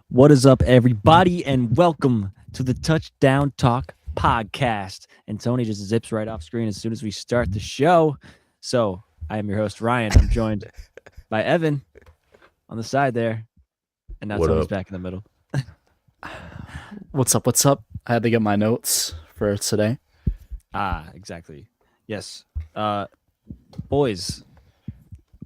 What is up, everybody, and welcome to the Touchdown Talk podcast. And Tony just zips right off screen as soon as we start the show. So I am your host, Ryan. I'm joined by Evan on the side there. And now What Tony's up? back in the middle. What's up? What's up? I had to get my notes for today. Exactly. Yes. Boys,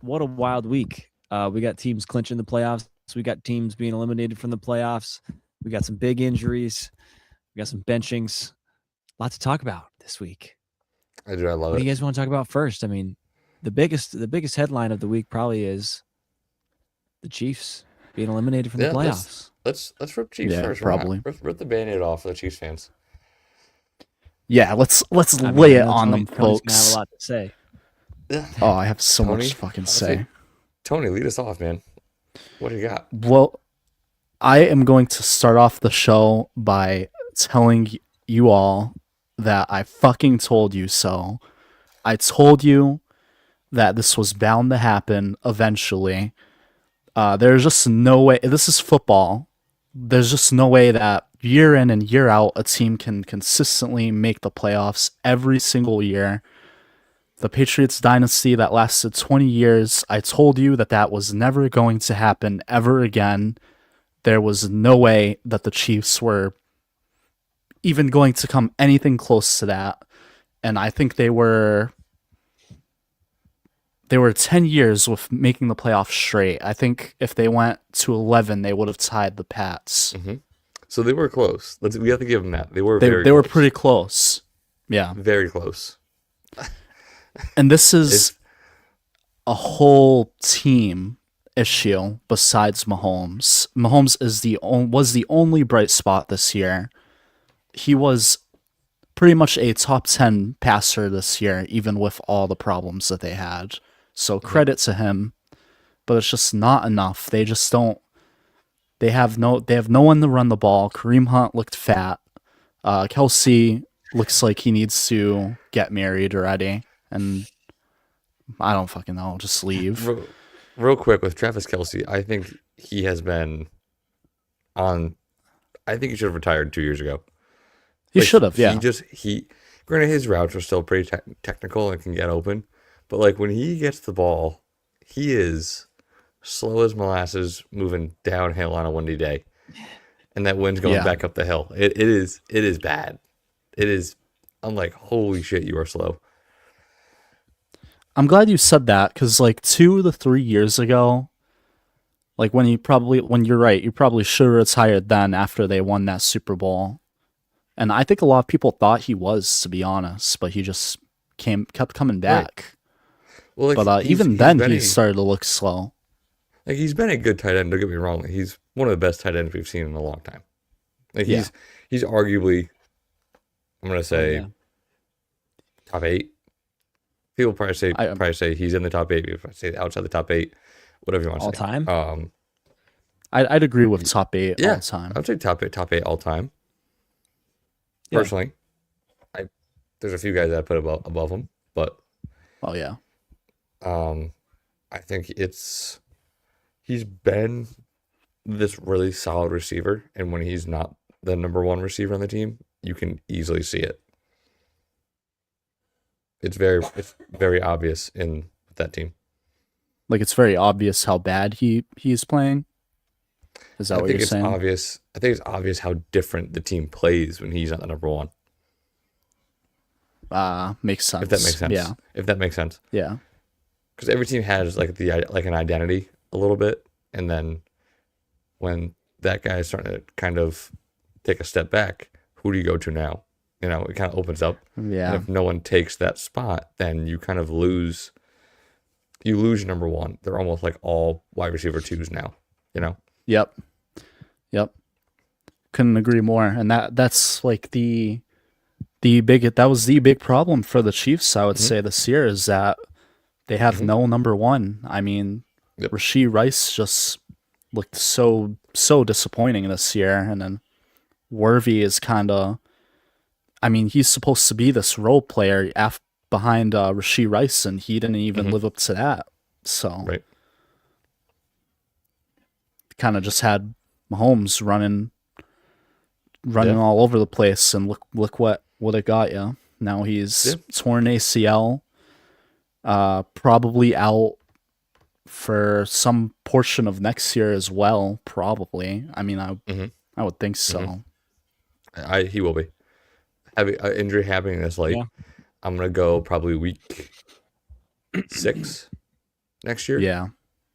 what a wild week. We got teams clinching the playoffs. We got teams being eliminated from the playoffs. We got some big injuries. We got some benchings. A lot to talk about this week. I love What do it. you guys want to talk about first? I mean, the biggest headline of the week probably is the Chiefs being eliminated from the Yeah, playoffs. let's rip Chiefs Yeah, first. Why not? probably. Rip the Band-Aid off for the Chiefs fans. Yeah, let's I mean, lay I it know on Tony's them, gonna have folks. a lot to say. Oh, I have so Tony, much to fucking honestly, say. Tony, lead us off, man. What do you got? Well, I am going to start off the show by telling you all that I fucking told you so. I told you that this was bound to happen eventually. There's just no way. This is football. There's just no way that year in and year out a team can consistently make the playoffs every single year. The Patriots dynasty that lasted 20 years, I told you that that was never going to happen ever again. There was no way that the Chiefs were even going to come anything close to that. And I think they were 10 years with making the playoffs straight. I think if they went to 11, they would have tied the Pats. So they were close. We have to give them that. They were They very they were close. pretty close. Yeah. Very close. And this is It's a whole team issue besides Mahomes. Mahomes was the only bright spot this year. He was pretty much a top 10 passer this year, even with all the problems that they had. So credit to him, but it's just not enough. They just don't. They have no one to run the ball. Kareem Hunt looked fat. Kelsey looks like he needs to get married already, and I don't fucking know. Just leave. real quick with Travis Kelce. I think he has been on. I think he should have retired 2 years ago. He Like, should have. Yeah. Granted, his routes are still pretty technical and can get open, but like when he gets the ball, he is slow as molasses moving downhill on a windy day, and that wind's going Yeah. back up the hill. It is bad. It is. I'm like, holy shit, you are slow. I'm glad you said that because like 2 to 3 years ago, like when you're right, you probably should have retired then after they won that Super Bowl. And I think a lot of people thought he was, to be honest, but he just kept coming back. Well, like But even then, he started to look slow. like he's been a good tight end. Don't get me wrong. Like, he's one of the best tight ends we've seen in a long time. Like Yeah. he's arguably, I'm gonna say, yeah. top 8. People I- probably say he's in the top 8. If I say outside the top 8, whatever you want to All say. time? I'd agree with top 8 Yeah, all the time. I would say top 8 all time. Yeah. Personally, there's a few guys that I put above him, but Oh yeah. I think he's been this really solid receiver, and when he's not the number one receiver on the team, you can easily see it. It's very obvious in that team. Like it's very obvious how bad he's playing. Is that I what think you're it's saying? obvious. I think it's obvious how different the team plays when he's not the number one. Makes sense. If that makes sense. Yeah. If that makes sense. Yeah. Because every team has like an identity a little bit, and then when that guy is starting to kind of take a step back, who do you go to now? You know, it kind of opens up. Yeah. And if no one takes that spot, then you kind of lose. You lose your number one. They're almost like all wide receiver 2s now. You know. Yep. Couldn't agree more. And that's like the big problem for the Chiefs, I would say this year, is that they have no number one. I mean, Yep. Rashee Rice just looked so disappointing this year, and then Worthy is kind of, I mean, he's supposed to be this role player behind Rashee Rice, and he didn't even live up to that. So Right. kind of just had Mahomes running Yeah. all over the place, and look what it got you. Now he's torn ACL, probably out for some portion of next year as well. Probably. I mean, I would think so. He will be having injury happening this late. Yeah. I'm gonna go probably week 6 next year. Yeah.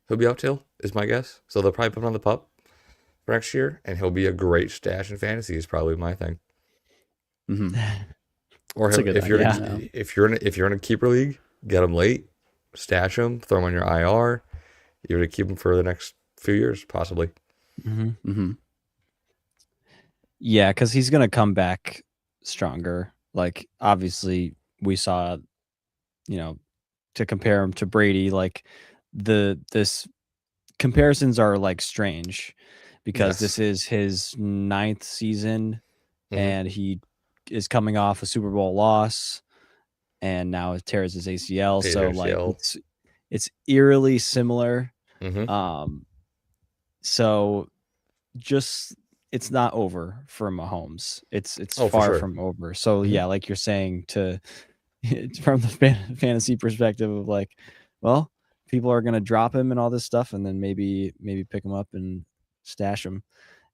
He'll be out till is my guess. So they'll probably put him on the pup for next year, and he'll be a great stash in fantasy. Is probably my thing. Or That's a good if you're idea. if you're in a keeper league, get him late, stash him, throw him on your IR. You're gonna keep him for the next few years, possibly. Yeah, because he's gonna come back stronger. Like obviously, we saw, to compare him to Brady, like this comparisons are like strange because this is his 9th season, and he is coming off a Super Bowl loss, and now it tears his ACL. So like it's eerily similar. So just it's not over for Mahomes. It's far from over. So yeah, like you're saying, from the fantasy perspective of like, well, people are gonna drop him and all this stuff, and then maybe pick him up and stash him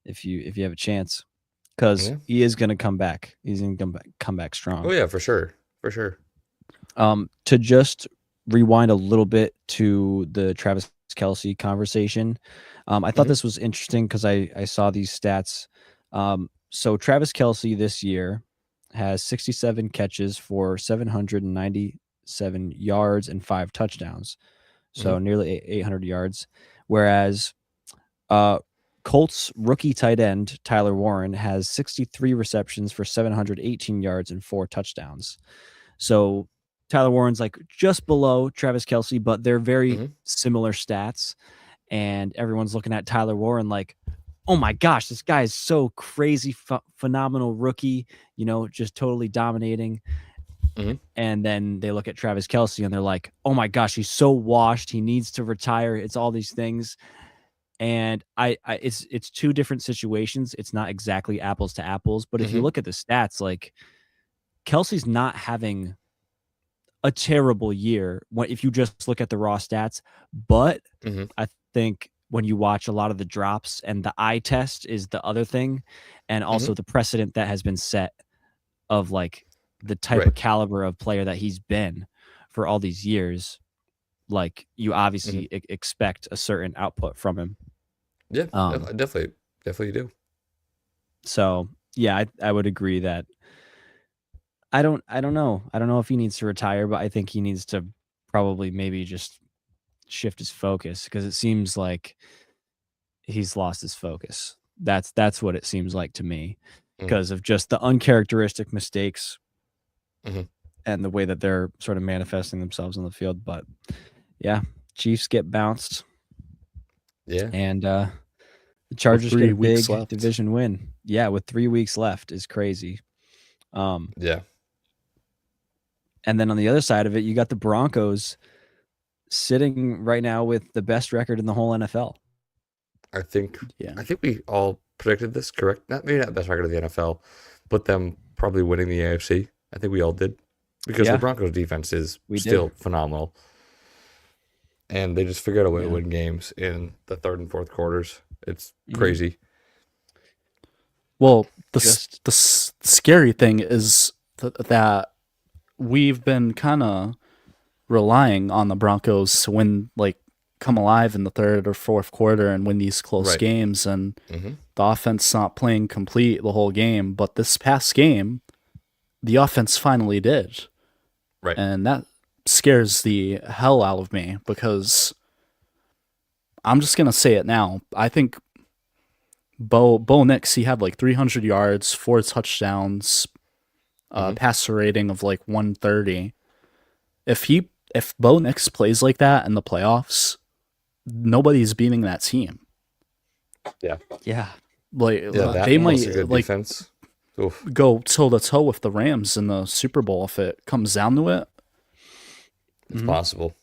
if you have a chance, because he is gonna come back. He's gonna come back strong. Oh yeah, for sure. To just rewind a little bit to the Travis Kelce conversation, I thought this was interesting because I saw these stats. So Travis Kelce this year has 67 catches for 797 yards and 5 touchdowns. So nearly 800 yards. Whereas Colts rookie tight end Tyler Warren has 63 receptions for 718 yards and 4 touchdowns. So Tyler Warren's like just below Travis Kelce, but they're very similar stats. And everyone's looking at Tyler Warren like, oh my gosh, this guy is so crazy, phenomenal rookie, just totally dominating. And then they look at Travis Kelce and they're like, oh my gosh, he's so washed. He needs to retire. It's all these things. And it's two different situations. It's not exactly apples to apples, but if you look at the stats, like Kelce's not having a terrible year if you just look at the raw stats. But I think when you watch a lot of the drops, and the eye test is the other thing, and also the precedent that has been set of like the type of caliber of player that he's been for all these years, like you obviously expect a certain output from him. Yeah, definitely do. So yeah, I would agree that I don't know if he needs to retire, but I think he needs to probably maybe just shift his focus, because it seems like he's lost his focus. That's what it seems like to me, because of just the uncharacteristic mistakes and the way that they're sort of manifesting themselves on the field. But yeah, Chiefs get bounced. Yeah. And the Chargers get a big division win. Yeah, with 3 weeks left is crazy. Yeah. And then on the other side of it, you got the Broncos sitting right now with the best record in the whole NFL. I think we all predicted this, correct? Maybe not the best record of the NFL, but them probably winning the AFC. I think we all did, because the Broncos defense is still phenomenal. And they just figured out a way to win games in the third and fourth quarters. It's crazy. Well, the scary thing is that we've been kind of relying on the Broncos to win, like come alive in the third or fourth quarter and win these close games, and the offense not playing complete the whole game. But this past game, the offense finally did. Right. And that scares the hell out of me, because I'm just going to say it now. I think Bo Nix, he had like 300 yards, 4 touchdowns, passer rating of like 130. If Bo Nix plays like that in the playoffs, nobody's beating that team. Yeah. Yeah. They might like defense. go toe to toe with the Rams in the Super Bowl if it comes down to it. It's possible.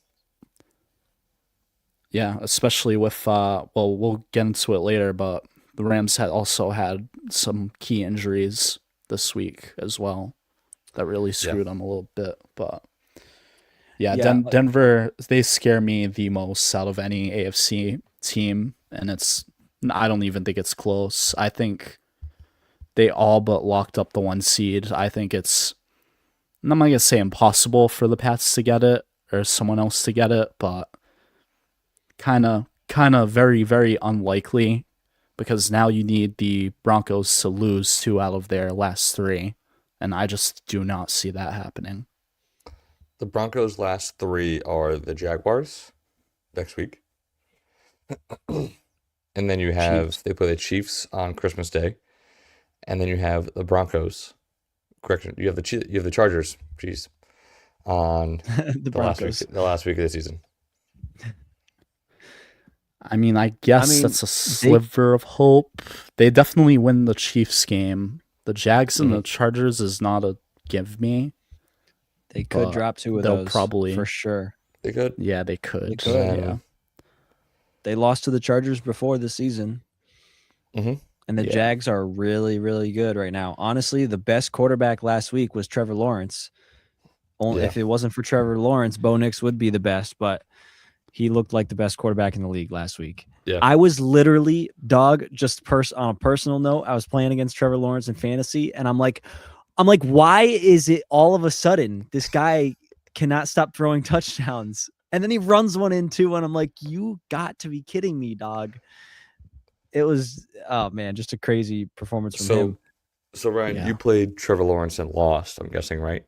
Yeah, especially with we'll get into it later, but the Rams had also had some key injuries this week as well that really screwed them a little bit. But yeah, Denver, they scare me the most out of any AFC team, and I don't even think it's close. I think they all but locked up the 1 seed. I think it's, I'm not going to say impossible for the Pats to get it or someone else to get it, but kind of very, very unlikely, because now you need the Broncos to lose 2 out of their last 3, and I just do not see that happening. The Broncos' last 3 are the Jaguars next week. And then you have, they play the Chiefs on Christmas Day. And then you have the Broncos. Correction, you have the Chargers, on the Broncos. The last week of the season. I mean, I guess that's a sliver of hope. They definitely win the Chiefs game. The Jags and the Chargers is not a give me. They could drop 2 of those. Probably for sure. They could. Yeah, they could. They could. Yeah. They lost to the Chargers before this season. Mm-hmm. And the Jags are really, really good right now. Honestly, the best quarterback last week was Trevor Lawrence. Only if it wasn't for Trevor Lawrence, Bo Nix would be the best, but he looked like the best quarterback in the league last week. Yeah. I was literally, just on a personal note, I was playing against Trevor Lawrence in fantasy, and I'm like, why is it all of a sudden this guy cannot stop throwing touchdowns? And then he runs one in too, and I'm like, you got to be kidding me, dog. It was, oh man, just a crazy performance from him. So Ryan, you played Trevor Lawrence and lost, I'm guessing, right?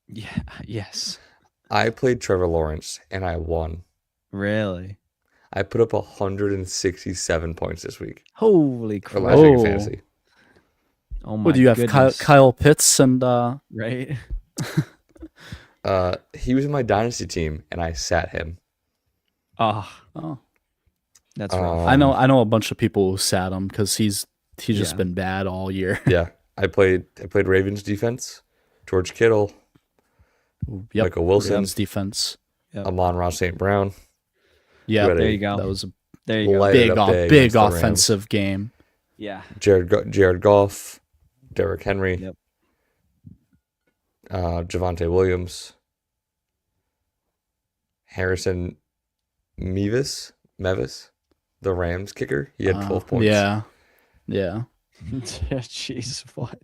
Yeah. Yes. I played Trevor Lawrence and I won. Really? I put up 167 points this week. Holy For crap! last week in fantasy. Oh my! What do you have? Kyle Pitts and right? He was in my dynasty team, and I sat him. Oh, that's rough. I know a bunch of people who sat him because he's just been bad all year. Yeah, I played Ravens defense, George Kittle, Michael Wilson, Ravens defense, Amon-Ra St. Brown. Yeah, there you go. That was a big offensive game. Yeah, Jared Goff, Derrick Henry, Yep. Javonte Williams, Harrison Mevis, the Rams kicker. He had 12 points. Yeah. Jeez, what?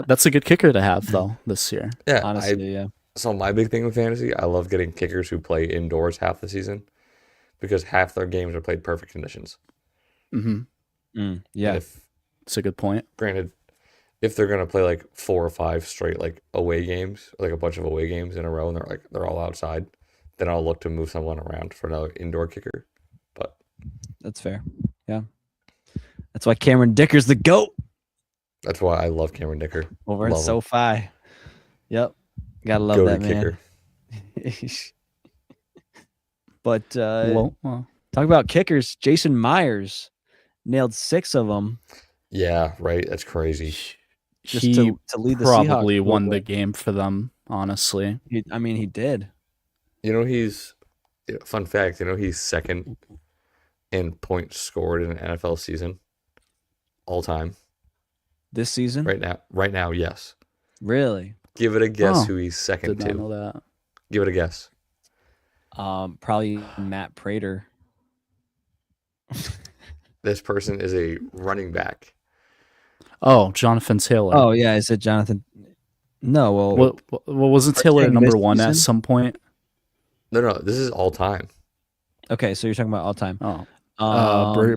That's a good kicker to have though this year. Yeah, honestly, So my big thing with fantasy, I love getting kickers who play indoors half the season because half their games are played perfect conditions. Mm-hmm. Yeah, it's a good point. Granted, if they're gonna play like 4 or 5 straight like away games, like a bunch of away games in a row, and they're all outside, then I'll look to move someone around for another indoor kicker. But that's fair. Yeah, that's why Cameron Dicker's the GOAT. That's why I love Cameron Dicker Over in SoFi. Yep, gotta love that man. Kicker. But talk about kickers. Jason Myers nailed 6 of them. Yeah, right. That's crazy. Just to lead the Seahawks. Probably won the game for them, honestly. He did. Fun fact, he's second in points scored in an NFL season all time. This season? Right now, yes. Really? Give it a guess who he's second to. Did not know that. Give it a guess. Probably Matt Prater. This person is a running back. Oh, Jonathan Taylor. Oh yeah, is it Jonathan? No, well, wasn't Taylor number 1 at some point? No, this is all time. Okay, so you're talking about all time.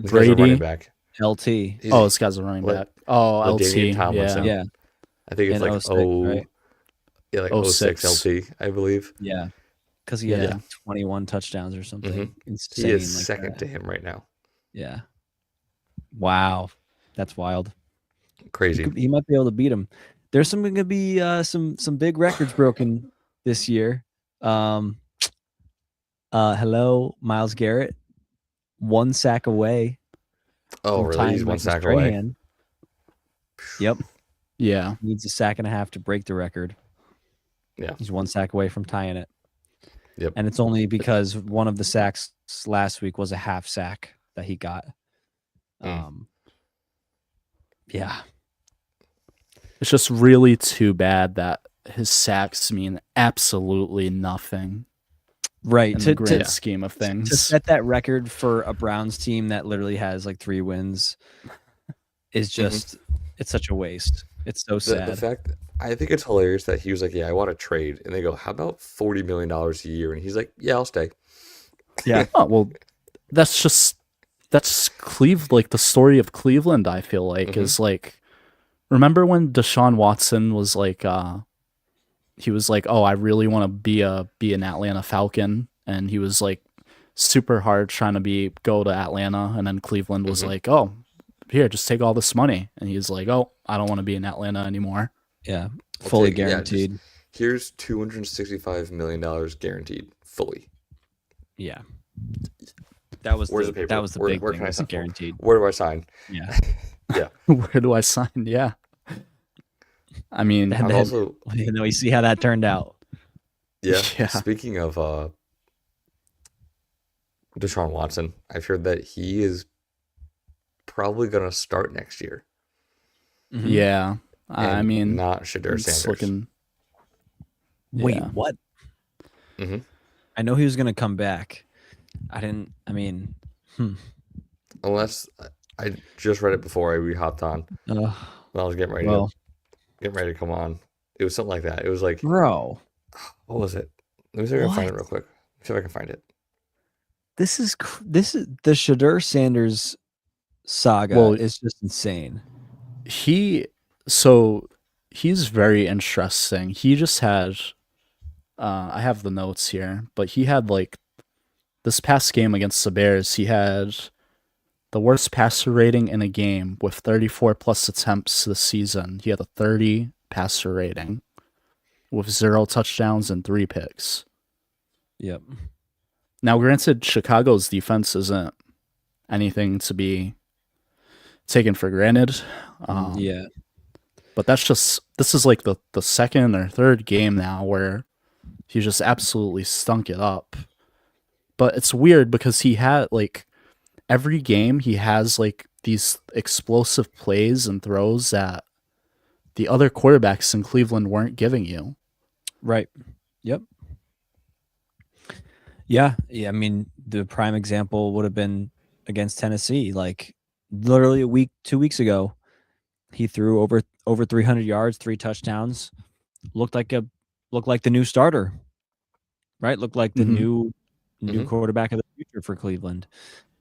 Brady, running back. LT. This guy's a running back. LT. Damian Tomlinson. Yeah. I think it's like 06, right? Yeah, like 06 LT, I believe. Yeah, because he had 21 touchdowns or something. Mm-hmm. Insane. He is second to him right now. Yeah. Wow, that's wild. Crazy. He might be able to beat him. There's going to be some big records broken this year. Hello, Myles Garrett, 1 sack away. Oh, really? He's 1 sack away. Yep. Yeah. Needs a sack and a half to break the record. Yeah. He's 1 sack away from tying it. Yep. And it's only because one of the sacks last week was a half sack that he got. Yeah. It's just really too bad that his sacks mean absolutely nothing Right. in the grand scheme of To things. set that record for a Browns team that literally has like 3 wins is just it's such a waste. It's so The sad. fact I think it's hilarious that he was like, "Yeah, I want to trade," and they go, "How about $40 million a year?" And he's like, "Yeah, I'll stay." Yeah. Oh, well, that's Cleveland, like the story of Cleveland, I feel like, is like, remember when Deshaun Watson was like, he was like, oh, I really want to be an Atlanta Falcon, and he was like super hard trying to go to Atlanta, and then Cleveland was like, oh, here, just take all this money, and he's like, oh, I don't want to be in Atlanta anymore. Yeah. I'll Fully take it. Yeah, guaranteed. here's $265 million guaranteed fully. Yeah. That was Where's the the paper? that was the Where big can thing. I Was sign? guaranteed. Where do I sign? Yeah. Yeah. Where do I sign? Yeah. I mean, And I'm then, also and then we see how that turned out. yeah. Yeah. Speaking of Deshaun Watson, I've heard that he is probably going to start next year. Mhm. yeah. I And mean, not Shadur it's Sanders. looking. Wait, Yeah. what? Mhm. I know he was gonna come back. I mean, Unless I just read it before we hopped on. When I was getting ready well, to come on. It was something like that. It was like, bro, what was it? Let me see if I can find it What? real quick. See if I can find it. this is the Shadur Sanders saga Well, is just insane. he's very interesting. He just had I have the notes here, but he had like this past game against the Bears, he had the worst passer rating in a game with 34 plus attempts this season. He had a 30 passer rating with 0 touchdowns and 3 picks. Yep. Now, granted, Chicago's defense isn't anything to be taken for granted. Yeah. But this is like the second or third game now where he just absolutely stunk it up. But it's weird because he had like every game he has like these explosive plays and throws that the other quarterbacks in Cleveland weren't giving you. Right. Yep. Yeah. I mean, the prime example would have been against Tennessee. Like literally 2 weeks ago, he threw over 300 yards, 3 touchdowns. Looked like the new starter. Right? Looked like the new quarterback of the future for Cleveland.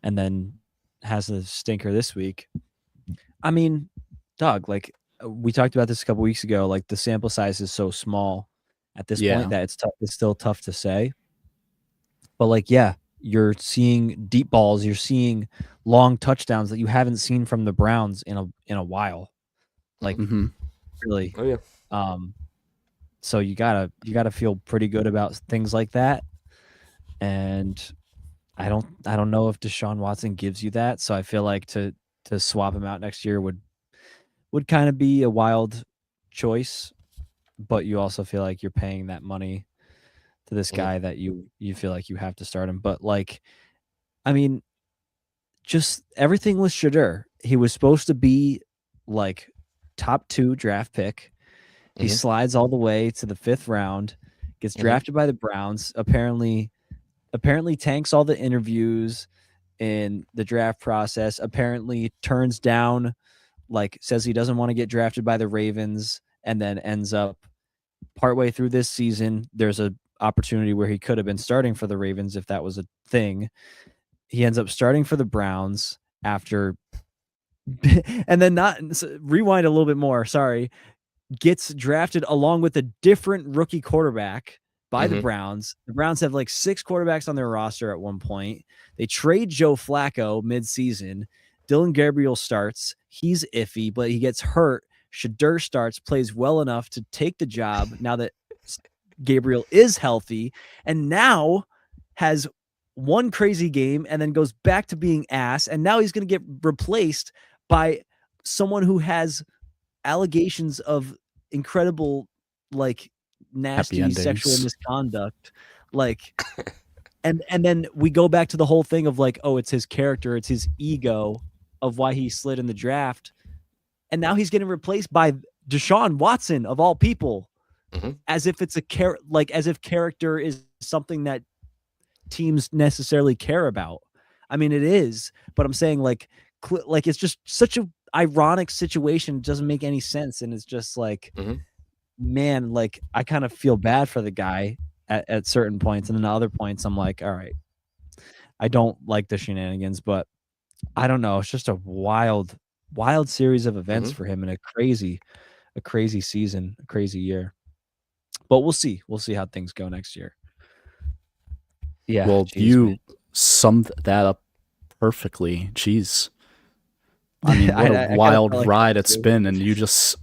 And then has a stinker this week. I mean, Doug, like we talked about this a couple weeks ago, like the sample size is so small at this point that it's still tough to say. But like, yeah, you're seeing deep balls, you're seeing long touchdowns that you haven't seen from the Browns in a while. Like really. Oh yeah. So you gotta feel pretty good about things like that. And I don't know if Deshaun Watson gives you that. So I feel like to swap him out next year would kind of be a wild choice. But you also feel like you're paying that money to this guy that you feel like you have to start him. But like, I mean, just everything with Shadur. He was supposed to be like top 2 draft pick. He slides all the way to the 5th round, gets drafted by the Browns, apparently tanks all the interviews in the draft process, apparently turns down, like says he doesn't want to get drafted by the Ravens, and then ends up partway through this season. There's a opportunity where he could have been starting for the Ravens if that was a thing. He ends up starting for the Browns after and then rewind a little bit more. Sorry. Gets drafted along with a different rookie quarterback by the Browns. The Browns have like 6 quarterbacks on their roster at one point. They trade Joe Flacco mid-season. Dylan Gabriel starts. He's iffy, but he gets hurt. Shadur starts, plays well enough to take the job now that Gabriel is healthy, and now has one crazy game and then goes back to being ass, and now he's going to get replaced by someone who has allegations of incredible, like, nasty sexual misconduct, like, and then we go back to the whole thing of like, oh, it's his character, it's his ego of why he slid in the draft, and now he's getting replaced by Deshaun Watson of all people, as if it's as if character is something that teams necessarily care about. I mean, it is, but I'm saying like it's just such a ironic situation. It doesn't make any sense, and it's just like, man, like I kind of feel bad for the guy at certain points, and then other points I'm like, all right, I don't like the shenanigans, but I don't know. It's just a wild series of events for him, and a crazy season, a crazy year. But we'll see how things go next year. Yeah. Well, you summed that up perfectly. Jeez. I mean, what a wild ride it's been, and you just,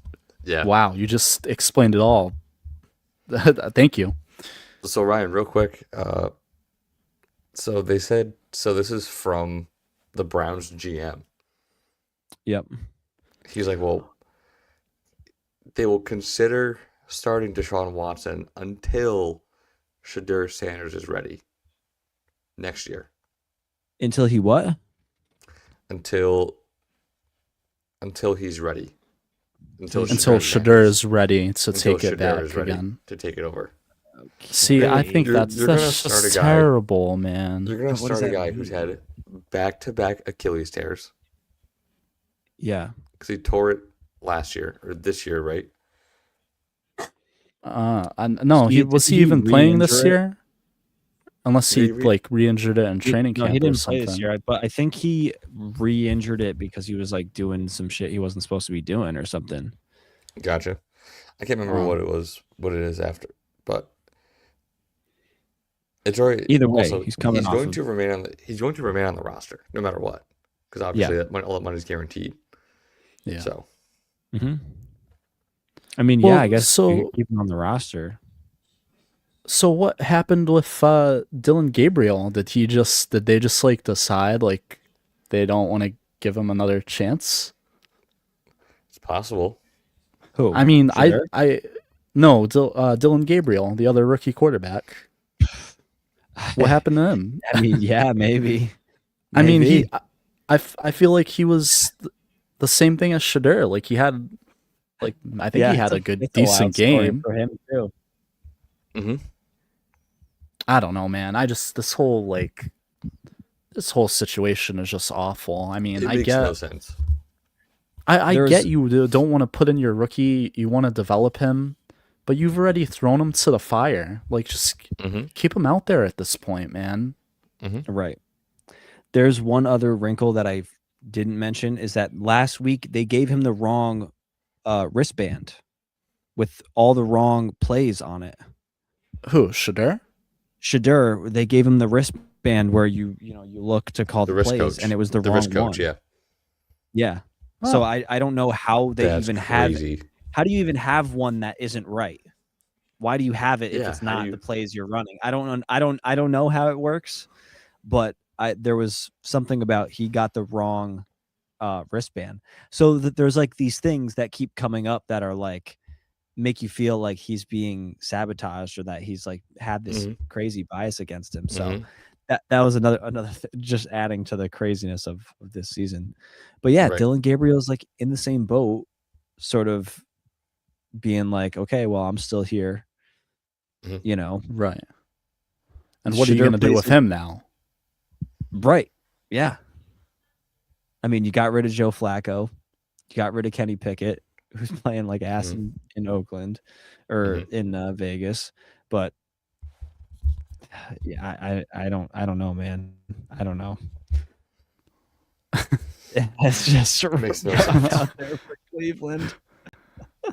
wow, you just explained it all. Thank you. So Ryan, real quick, so they said, so this is from the Browns GM. Yep. He's like, well, they will consider starting Deshaun Watson until Shedeur Sanders is ready next year. Until he what? Until he's ready. Until Shedeur is ready to take it back again. To take it over. See, I think that's just terrible, man. You're going to start a guy who's had back-to-back Achilles tears. Yeah. Because he tore it last year, or this year, right? No, was he even playing this year? Unless he re-injured it in training camp. No, he didn't or something. play this year, but I think he re-injured it because he was like doing some shit he wasn't supposed to be doing or something. Gotcha. I can't remember what it is after, but it's already either way. Also, he's coming. He's going to remain on the roster no matter what, because obviously all that money's guaranteed. Yeah. So. I mean, I guess so. Keep him on the roster. So what happened with Dylan Gabriel? Did they just like decide like they don't want to give him another chance? It's possible. Who? I mean, no, Dylan Gabriel, the other rookie quarterback. What happened to him? I mean, yeah, maybe. I mean, I feel like he was the same thing as Shedeur. Like he had, like I think he had a decent game for him too. I don't know, man. This whole situation is just awful. I mean, it makes no sense. I get you don't want to put in your rookie. You want to develop him, but you've already thrown him to the fire. Like, just keep him out there at this point, man. Right. There's one other wrinkle that I didn't mention is that last week they gave him the wrong wristband with all the wrong plays on it. Who, Shedeur? Shedeur, they gave him the wristband where you look to call the plays, coach. And it was the wrong wrist coach, one. Yeah. Oh. So I don't know how they even have. How do you even have one that isn't right? Why do you have it if it's not the plays you're running? I don't know how it works, but there was something about he got the wrong wristband. So that there's like these things that keep coming up that are like make you feel like he's being sabotaged or that he's like had this crazy bias against him. So that was another just adding to the craziness of this season. But yeah, right. Dylan Gabriel's like in the same boat, sort of being like, okay, well, I'm still here, right. And what are you going to do with him now? Right. Yeah. I mean, you got rid of Joe Flacco, you got rid of Kenny Pickett, who's playing like ass in Oakland or in Vegas, but yeah, I don't know, man. I don't know. It's just makes no sense out there for Cleveland.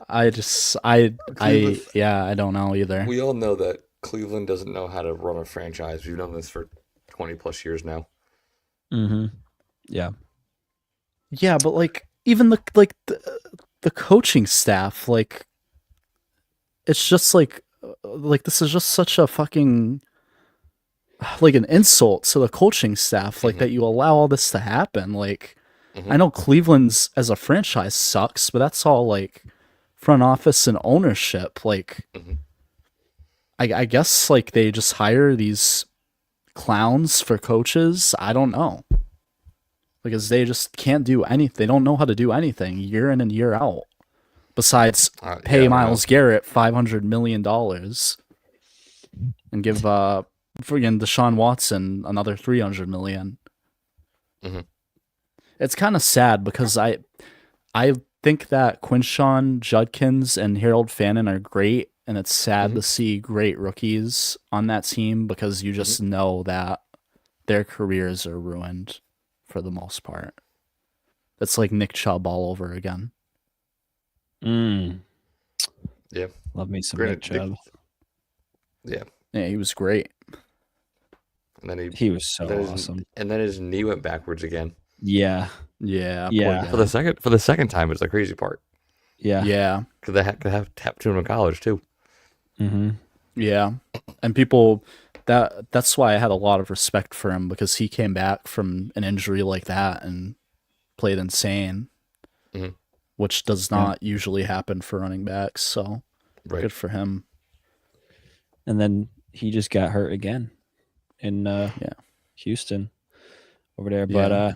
I don't know either. We all know that Cleveland doesn't know how to run a franchise. We've known this for 20 plus years now. Yeah. Yeah, but like even the coaching staff, like it's just like this is just such a fucking like an insult to the coaching staff, like that you allow all this to happen. Like I know Cleveland's as a franchise sucks, but that's all like front office and ownership. Like I guess like they just hire these clowns for coaches. I don't know. because they just can't do anything. They don't know how to do anything year in and year out. Besides, I pay don't Myles know. Garrett $500 million and give friggin' Deshaun Watson another $300 million. Mhm. It's kind of sad because I think that Quinshawn Judkins and Harold Fannin are great, and it's sad to see great rookies on that team because you just know that their careers are ruined for the most part. It's like Nick Chubb all over again. Mm. Yeah. Love me some Granted, Nick Chubb. Yeah. Yeah, he was great. And then He was so then his, awesome. and then his knee went backwards again. Yeah. Yeah, Yeah. poor For guy. the second time is the crazy part. Yeah. Yeah, Because they have tapped to him in college too. Mm-hmm. yeah. And people that's why I had a lot of respect for him because he came back from an injury like that and played insane, Mhm. which does not usually happen for running backs. So Right. good for him. And then he just got hurt again in Houston over there. But Yeah.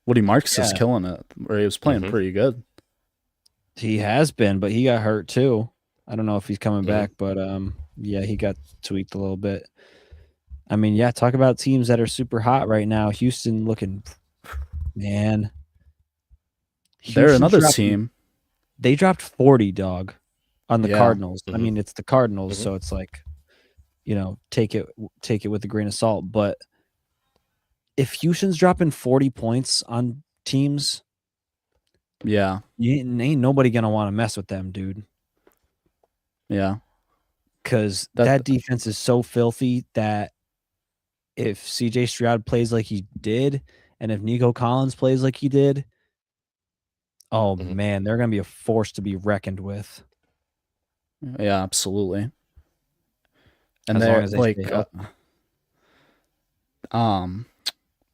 Woody Marks is Yeah. killing it, or he was playing Mhm. pretty good. he has been, but he got hurt too. I don't know if he's coming Mhm. back, but yeah, he got tweaked a little bit. I mean, yeah, talk about teams that are super hot right now. Houston looking, man. They're Houston another dropped- team. They dropped 40, dog, on the Yeah. Cardinals. I Mhm. mean, it's the Cardinals, Mhm. so it's like, take it with a grain of salt. But if Houston's dropping 40 points on teams, Yeah, ain't nobody gonna want to mess with them, dude. yeah. Because That- that defense is so filthy that if CJ Stroud plays like he did, and if Nico Collins plays like he did, oh Mhm. man, they're gonna be a force to be reckoned with. Yeah, absolutely. And As long they're as they like, stay healthy.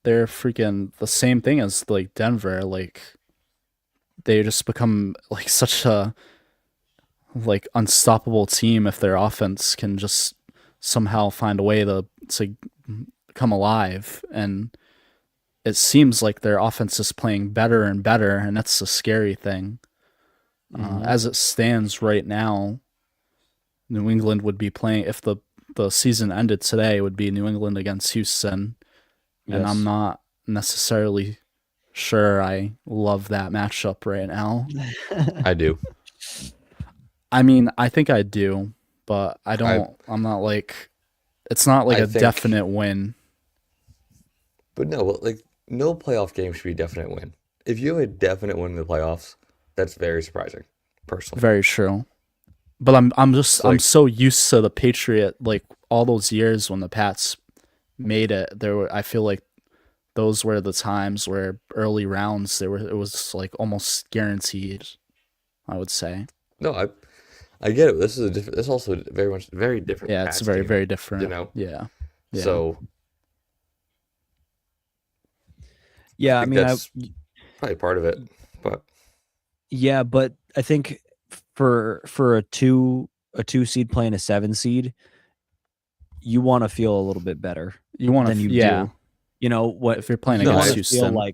they're freaking the same thing as like Denver. Like, they just become like such a like unstoppable team if their offense can just somehow find a way to come alive. And it seems like their offense is playing better and better, and that's the scary thing. As it stands right now, New England would be playing if the season ended today. It would be New England against Houston, and I'm Yes. not necessarily sure I love that matchup right now. I do. I mean, I think I do, but I don't. I'm not like. It's not like I a think- definite win. But no, like no playoff game should be a definite win. If you have a definite win in the playoffs, that's very surprising, personally. Very true. But I'm It's like- so used to the Patriot, like all those years when the Pats made it. I feel like those were the times where early rounds it was like almost guaranteed, I would say. No, I get it. This is this is also very different. Yeah, it's Pats very team, very different. You know. Yeah. Yeah. So Yeah, I think mean, that's probably part of it. But yeah, but I think for a two seed playing a 7 seed, you want to feel a little bit better you want than to you yeah. do. You know what? If you're playing You No, against want to feel Houston,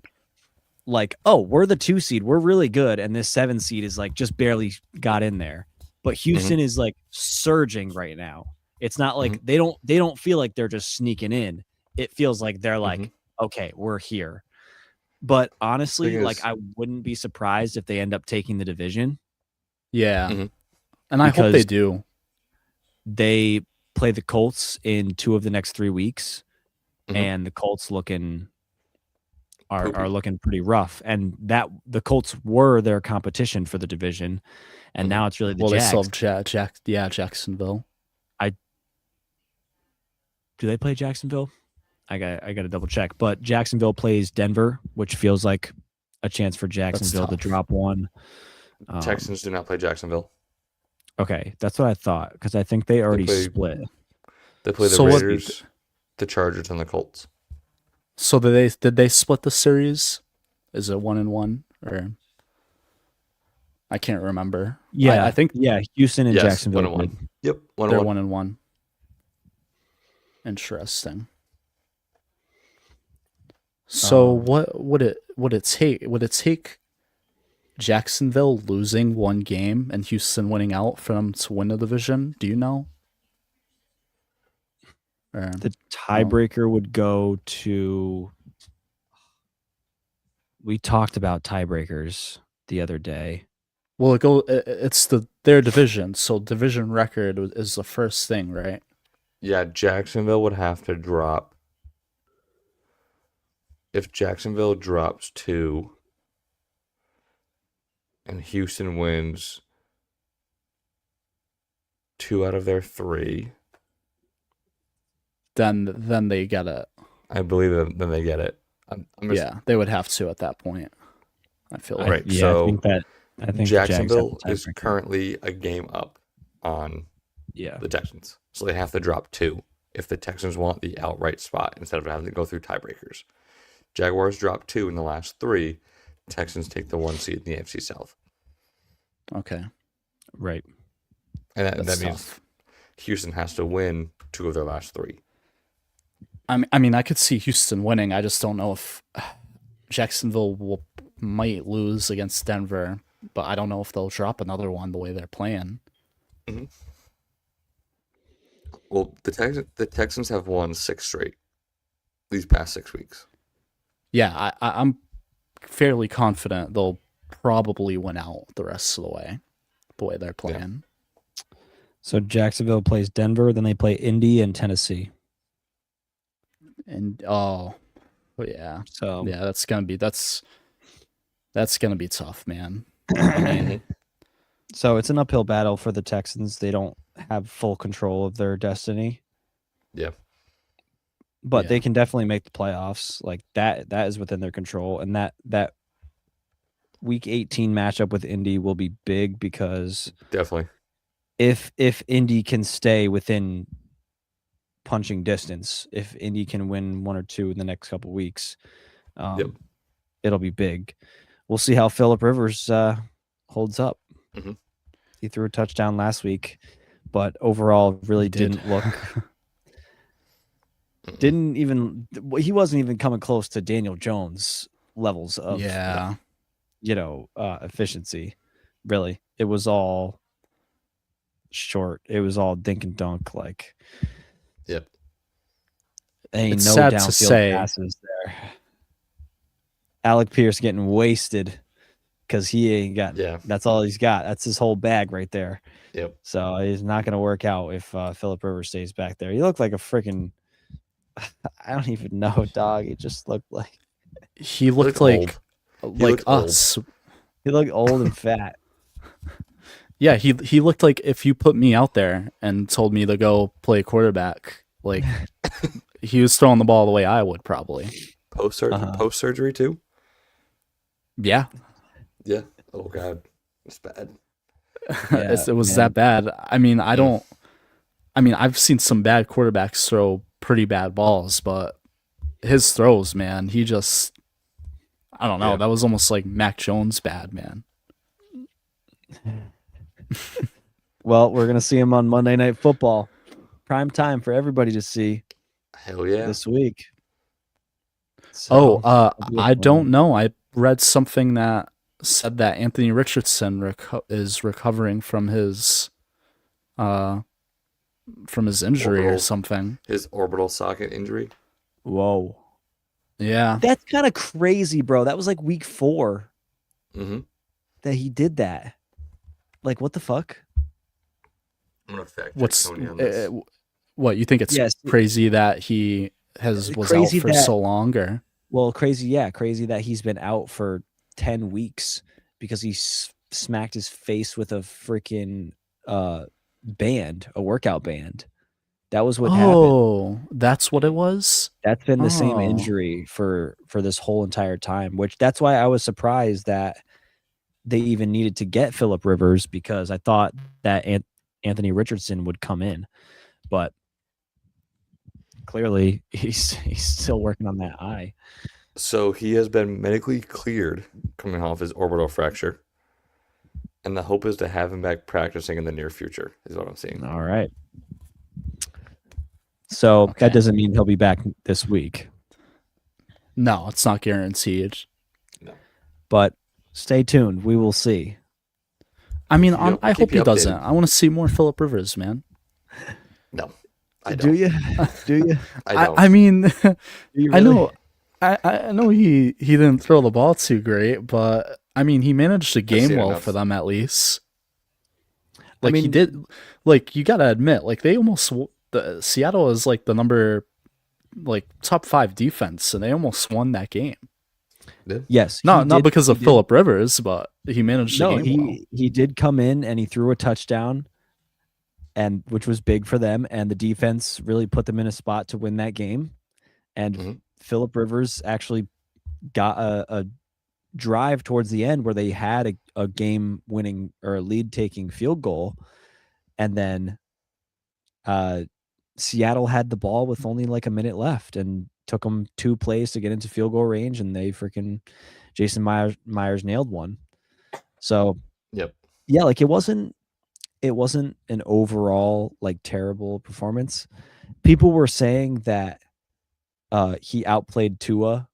like, oh, we're the 2 seed, we're really good, and this 7 seed is like just barely got in there. But Houston is like surging right now. It's not like they don't feel like they're just sneaking in. It feels like they're like, okay, we're here. But honestly, Thing like is- I wouldn't be surprised if they end up taking the division. yeah. Mhm. And I hope they Because- do. They play the Colts in 2 of the next 3 weeks, Mhm. and the Colts are Poopy. looking pretty rough. And that the Colts were their competition for the division, and now it's really the Well, they Jags. still have Jacksonville. Do they play Jacksonville? I got to double check. But Jacksonville plays Denver, which feels like a chance for Jacksonville to tough. drop one. Texans do not play Jacksonville. Okay, that's what I thought because I think they already play- split. They play the So what- Raiders, the Chargers, and the Colts. So did they split the series? Is it 1-1 or I can't remember. Yeah, I think Houston and Yes, Jacksonville. 1-1. played. Yep, they're 1-1. 1-1. Interesting. So what would it take? Would it take Jacksonville losing one game and Houston winning out for them to win the division? Do you know? Or, The tiebreaker would go to. We talked about tiebreakers the other day. well, it's their division, so division record is the first thing, right? Yeah, Jacksonville would have to drop. If Jacksonville drops 2 and Houston wins 2 out of their 3, Then they get it. I believe then they get it. I'm just, Yeah, they would have to at that point. I feel like. Right, Yeah, so I think the Jags have Jacksonville the is tiebreaker. currently a game up on Yeah. the Texans. So they have to drop 2 if the Texans want the outright spot instead of having to go through tiebreakers. Jaguars drop 2 in the last 3. Texans take the 1 seed in the AFC South. Okay, Right. And that that's means tough. Houston has to win 2 of their last 3. I mean, I could see Houston winning. I just don't know if Jacksonville might lose against Denver, but I don't know if they'll drop another one the way they're playing. Well, the Texans have won 6 straight these past 6 weeks. Yeah, I'm fairly confident they'll probably win out the rest of the way they're playing. So Jacksonville plays Denver, then they play Indy and Tennessee. And yeah, So yeah, that's gonna be tough, man. I mean, So it's an uphill battle for the Texans. They don't have full control of their destiny, Yeah. but they Yeah. can definitely make the playoffs. Like that is within their control. And that week 18 matchup with Indy will be big because Definitely. if Indy can stay within punching distance, if Indy can win 1 or 2 in the next couple weeks, it'll be big. We'll see how Phillip Rivers holds up. Mhm. He threw a touchdown last week, but overall really He did. didn't look he wasn't even coming close to Daniel Jones levels of yeah. efficiency. Really, it was all short. It was all dink and dunk. Like, Yep. ain't It's no sad to downfield say. passes there. Alec Pierce getting wasted because he ain't got. Yeah. That's all he's got. That's his whole bag right there. Yep. So he's not going to work out if Phillip Rivers stays back there. He looked like a freaking. I don't even know, dog. He just looked like He looked looked like looked old. us. he looked old and fat. Yeah, he looked like if you put me out there and told me to go play quarterback, like he was throwing the ball the way I would probably. Post surgery too? Yeah, Yeah. Oh God. It's bad. Yeah, it was man. that bad. I mean, I've seen some bad quarterbacks throw pretty bad balls, but his throws, man, he just, I don't know. Yeah. That was almost like Mac Jones bad, man. Well, we're gonna see him on Monday Night Football, prime time for everybody to see Hell yeah. this week. So, it'll be a I fun don't one. know. I read something that said that Anthony Richardson is recovering from his injury or Orbital. something. His orbital socket injury. Whoa, Yeah. that's kind of crazy, bro. That was like week 4 Mm-hmm. that he did that. Like, what the fuck? I'm gonna fact check What's Tony on this. what you think it's Yes. crazy that he was Crazy out for that- so long, or Well, crazy that he's been out for 10 weeks because he smacked his face with a freaking band, a workout band. That was what happened. oh, that's what it was. That's been the same Oh. injury for this whole entire time, which that's why I was surprised that they even needed to get Phillip Rivers, because I thought that Anthony Richardson would come in, but clearly he's still working on that eye. So he has been medically cleared coming off his orbital fracture. And the hope is to have him back practicing in the near future, is what I'm seeing. All right. So Okay. that doesn't mean he'll be back this week. No, it's not guaranteed. No. But stay tuned. We will see. I mean, Yep, I keep hope he you doesn't. updated. I want to see more Philip Rivers, man. No, I Do don't. you? Do you? I don't. I mean, Do you I really? know, I know he didn't throw the ball too great, but I mean, he managed the game seen well enough. for them at least. I Like he mean, did. Like you gotta admit, like they almost the Seattle is like the number like top 5 defense, and they almost won that game. Yes. Not he did- because of he did- Philip Rivers, but he managed the No, game well. he did come in and he threw a touchdown, and which was big for them. And the defense really put them in a spot to win that game. And Mhm. Philip Rivers actually got a drive towards the end where they had a game winning or a lead taking field goal, and then Seattle had the ball with only like a minute left and took them 2 plays to get into field goal range, and they freaking Jason Myers nailed one. So Yep. yeah, like it wasn't an overall like terrible performance. People were saying that he outplayed Tua,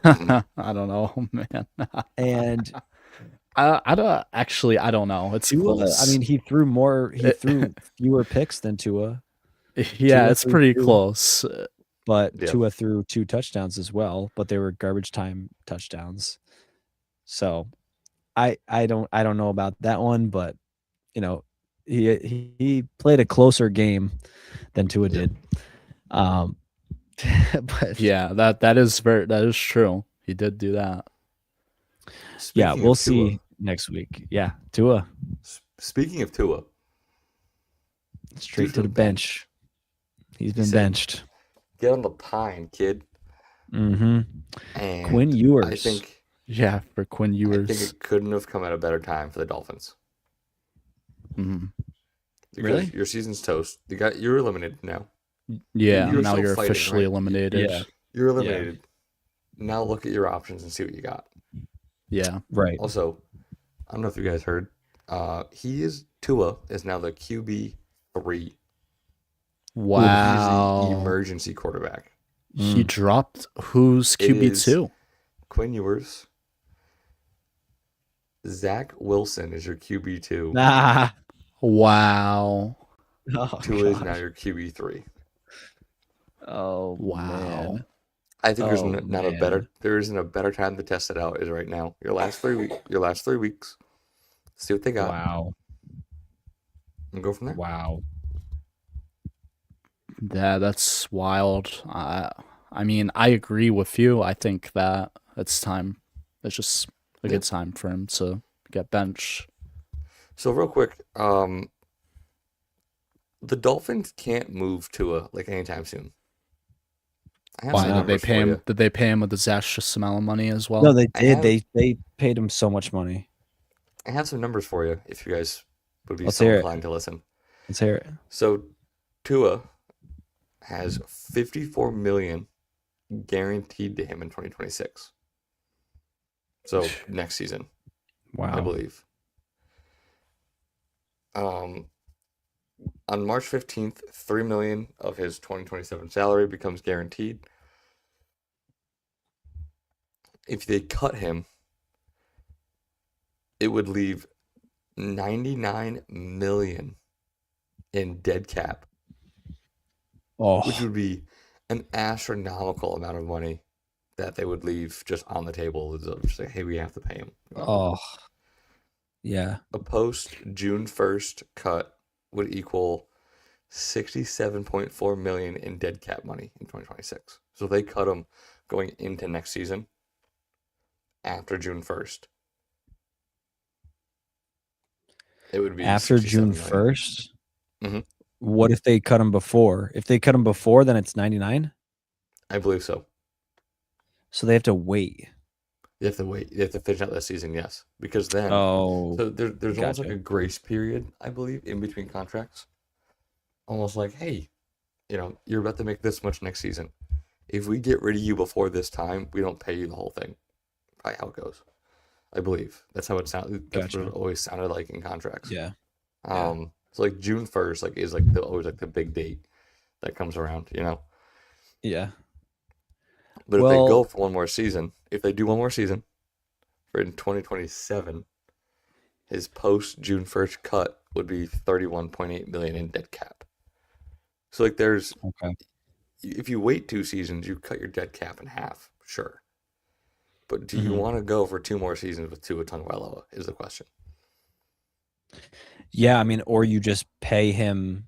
I don't know, man. and I don't actually. I don't know. It's Tua, close. I mean, he threw fewer picks than Tua, yeah, Tua it's threw pretty 2. close. but Yeah. Tua threw 2 touchdowns as well, but they were garbage time touchdowns. So I don't know about that one, but you know, he played a closer game than Tua did. But Yeah, that is true. He did do that. yeah, Speaking we'll of Tua- see next week. Yeah, Tua Speaking of Tua, straight Dude's to the been bench. He's been said- benched. get on the pine, kid. Mm-hmm. And Quinn Ewers. I think Yeah, for Quinn I think Ewers. it couldn't have come at a better time for the Dolphins. Mhm. Because Really? your season's toast. You're eliminated now. Yeah, You're now still you're fighting, officially right? eliminated. Yeah. You're eliminated. Now look at your options and see what you got. Yeah. Right. Also, I don't know if you guys heard. Tua is now the QB3. Wow. He's the emergency quarterback. He dropped who's It QB2? Quinn Ewers. Zach Wilson is your QB2. Nah. Wow. Oh, Tua is gosh. now your QB3. Oh Wow. man. I think Oh, man. there isn't a better time to test it out is right now. Your last 3 weeks. See what they got Wow. and go from there. Wow. Yeah, that's wild. I mean, I agree with you. I think that it's time. It's just a good time for him to get benched. So real quick, the Dolphins can't move Tua like anytime soon. I have some Why did they numbers pay for him? you. Did they pay him a disastrous amount of money as well? No, they I did. have- They paid him so much money. I have some numbers for you if you guys would be Let's so hear it. inclined to listen. Let's hear it. So Tua has $54 million guaranteed to him in 2026. So next season, I Wow. believe. On March 15th, $3 million of his 2027 salary becomes guaranteed. If they cut him, it would leave $99 million in dead cap, which Oh, would be an astronomical amount of money that they would leave just on the table. Just like, hey, we have to pay him. oh, yeah. A post June 1st cut would equal $67.4 million in dead cap money in 2026. So if they cut him going into next season after June 1st, it would be After $67 June million. 1st. Mhm. What if they cut him before? If they cut him before, then it's 99. I believe so. So they have to wait. You have to wait. You have to finish out that season, yes, because then Oh, so there's almost like gotcha. a grace period, I believe, in between contracts. Almost like, hey, you're about to make this much next season. If we get rid of you before this time, we don't pay you the whole thing. Probably how it goes. I believe that's how it sounded. That's what Gotcha. it always sounded like in contracts. yeah. So like June 1st, is always the big date that comes around. Yeah. But if they Well- go for one more season, if they do one more season, for in 2027, his post June 1st cut would be 31.8 million in dead cap. So like there's Okay. if you wait 2 seasons, you cut your dead cap in half, sure. But do you Mhm. want to go for 2 more seasons with Tua Tagovailoa is the question. Yeah, I mean, or you just pay him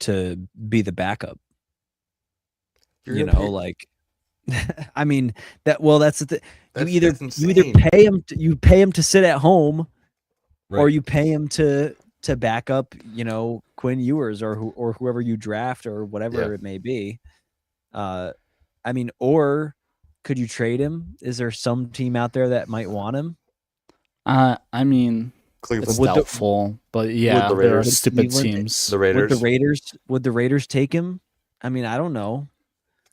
to be the backup. You're You gonna know, pay- like, I mean that. Well, that's the thing. You That's either insane. pay him to sit at home, or Right. you pay him to back up, Quinn Ewers or whoever you draft or whatever Yeah. it may be. I mean, or could you trade him? Is there some team out there that might want him? I mean, Cleveland, it's Would the- doubtful, but yeah, the there are Raiders- stupid Cleveland- teams. the Raiders. Would the Raiders take him? I mean, I don't know.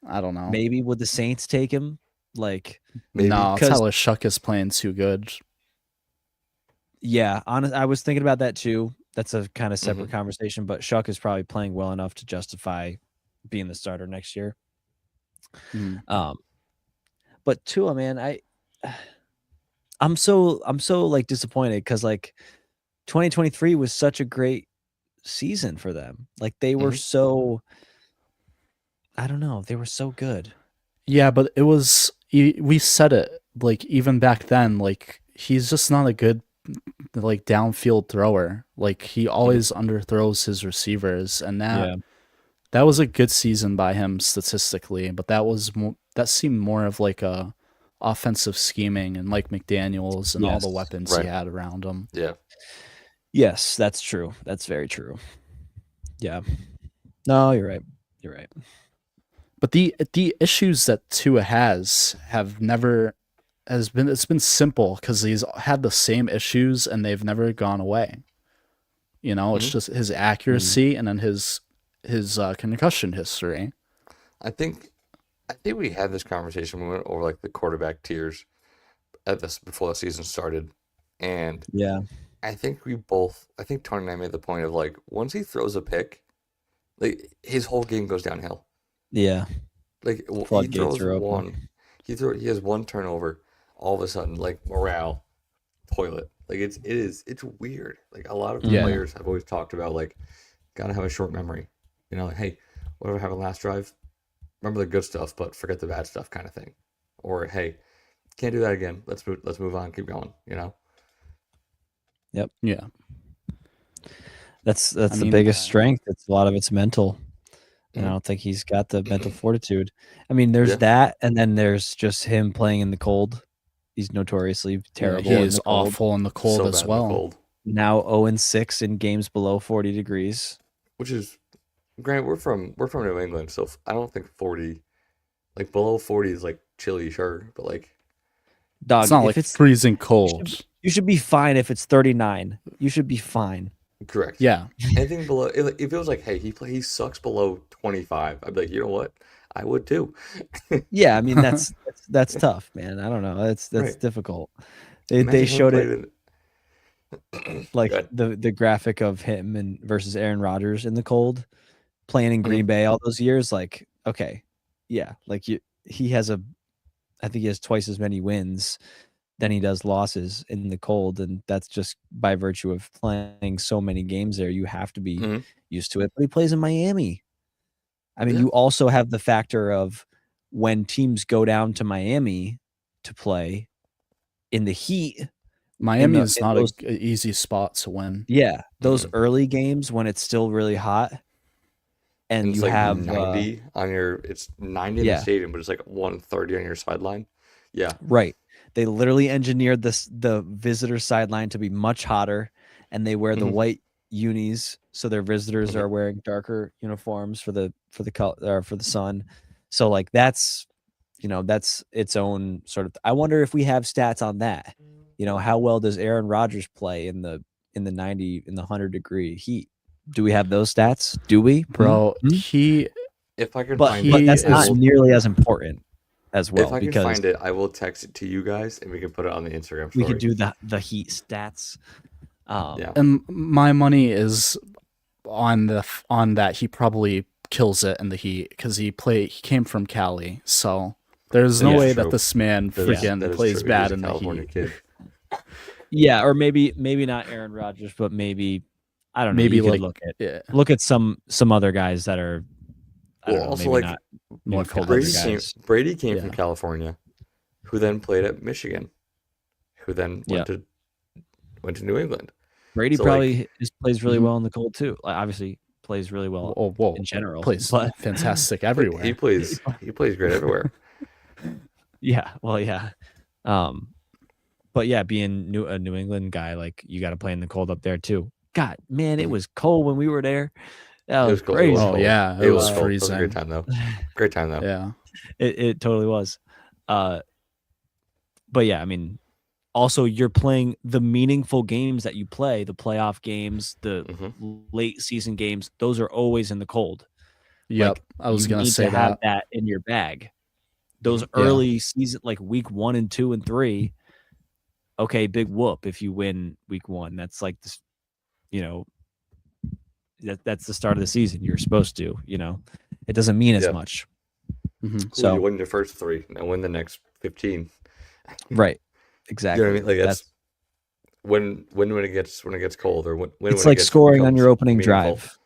I don't know. Maybe would the Saints take him? Like, Maybe. No, 'Cause- Tyler Shuck is playing too good. yeah, I was thinking about that too. That's a kind of Mm-hmm. separate conversation, but Shuck is probably playing well enough to justify being the starter next year. Mhm. But Tua, man, I'm so like disappointed because like 2023 was such a great season for them. Like they were Mhm. so, I don't know, they were so good. Yeah, but it was we said it like even back then. Like he's just not a good like downfield thrower. Like he always underthrows his receivers, and that was a good season by him statistically. But that seemed more of like a offensive scheming and Mike McDaniels and all the Yes, weapons right. he had around him. Yeah. Yes, that's true. That's very true. Yeah. No, you're right. You're right. But the issues that Tua has it's been simple because he's had the same issues and they've never gone away. You know, it's Mhm. just his accuracy and then his concussion history. I think we had this conversation when we went over like the quarterback tiers at this before the season started, and Yeah. I think Tony and I made the point of like once he throws a pick, like his whole game goes downhill. Yeah. Like he Floodgates throws are open. one, he has one turnover, all of a sudden like morale, toilet. Like it's weird. Like a lot of Yeah. players have always talked about like gotta have a short memory. You know, like hey, whatever happened last drive, remember the good stuff, but forget the bad stuff, kind of thing. Or hey, can't do that again. Let's move on, keep going. You know. Yeah. That's I the mean, biggest strength. It's a lot of it's mental. And I Mhm. don't think he's got the mental fortitude. I mean, there's Yeah. that, and then there's just him playing in the cold. He's notoriously terrible. He in is the cold. awful in the cold So as bad in the well. cold. Now 0-6 in games below 40 degrees. Which is, granted, we're from New England, so I don't think 40, like below 40 is like chilly, sure, but like Dog, It's not if like it's freezing cold. you should be fine if it's 39. You should be fine. correct. Yeah. Anything below, if it was like, hey, he sucks below 25, I'd be like, you know what, I would too. Yeah, I mean that's tough, man. I don't know. That's Right. difficult. They Imagine him showed it playing like Go ahead. the graphic of him and versus Aaron Rodgers in the cold, playing in Mm-hmm. Green Bay all those years. Like, okay, yeah, like he has I think he has twice as many wins than he does losses in the cold, and that's just by virtue of playing so many games there. You have to be Mhm. used to it. But he plays in Miami. I mean, Yeah. you also have the factor of when teams go down to Miami to play in the heat. Miami is in not those- an easy spot to win. Yeah, those Mhm. early games when it's still really hot, and And it's you like have 90 on it's 90 in the yeah. stadium, but it's like 130 on your sideline. Yeah. right. They literally engineered the visitor sideline to be much hotter, and they wear the Mhm. white unis, so their visitors Mhm. are wearing darker uniforms for the sun. So like that's its own sort of. I wonder if we have stats on that. How well does Aaron Rodgers play in the 100-degree heat? Do we have those stats? Do we, Bro, Hmm? he If I can But find but it, that's I not will- nearly as important as well if I can because find it, I will text it to you guys and we can put it on the Instagram story. we could do the heat stats. Yeah. and my money is on that he probably kills it in the heat because he came from Cali, so There's no Yeah, way true. that this man That is freaking plays true. bad He's a in the California Heat. kid. Yeah, or maybe not Aaron Rodgers, but maybe I don't know. Maybe You could like look at some other guys that are I don't Well, know, also, maybe like, not more cold Brady weather Brady came. guys. Brady came Yeah. from California, who then played at Michigan, who then went to New England. Brady So, probably just plays really Mhm. well in the cold too. Like, obviously plays really well whoa, in general. plays but fantastic He everywhere. plays great everywhere. yeah, well, yeah. But yeah, being a New England guy, like you got to play in the cold up there too. God, man, it was cold when we were there. That It was was cold. crazy. Oh, yeah, it was cold. It was a great freezing. time though. Great time though. Yeah. It totally was. But yeah, I mean, also you're playing the meaningful games that you play, the playoff games, the late season games. Those are always in the cold. Yep. Like, I was you gonna need say to have that. that in your bag. Those Mhm. early season, like week 1 and 2 and 3. Okay, big whoop if you win week 1. That's like this, you know, that's the start of the season. You're supposed to, it doesn't mean as Yeah. much. Mhm. Cool, So you win your first 3, now win the next 15. right, You exactly. know what I mean? Like that's when it gets cold, or when it's when like it gets, scoring on becomes your opening meaningful. drive.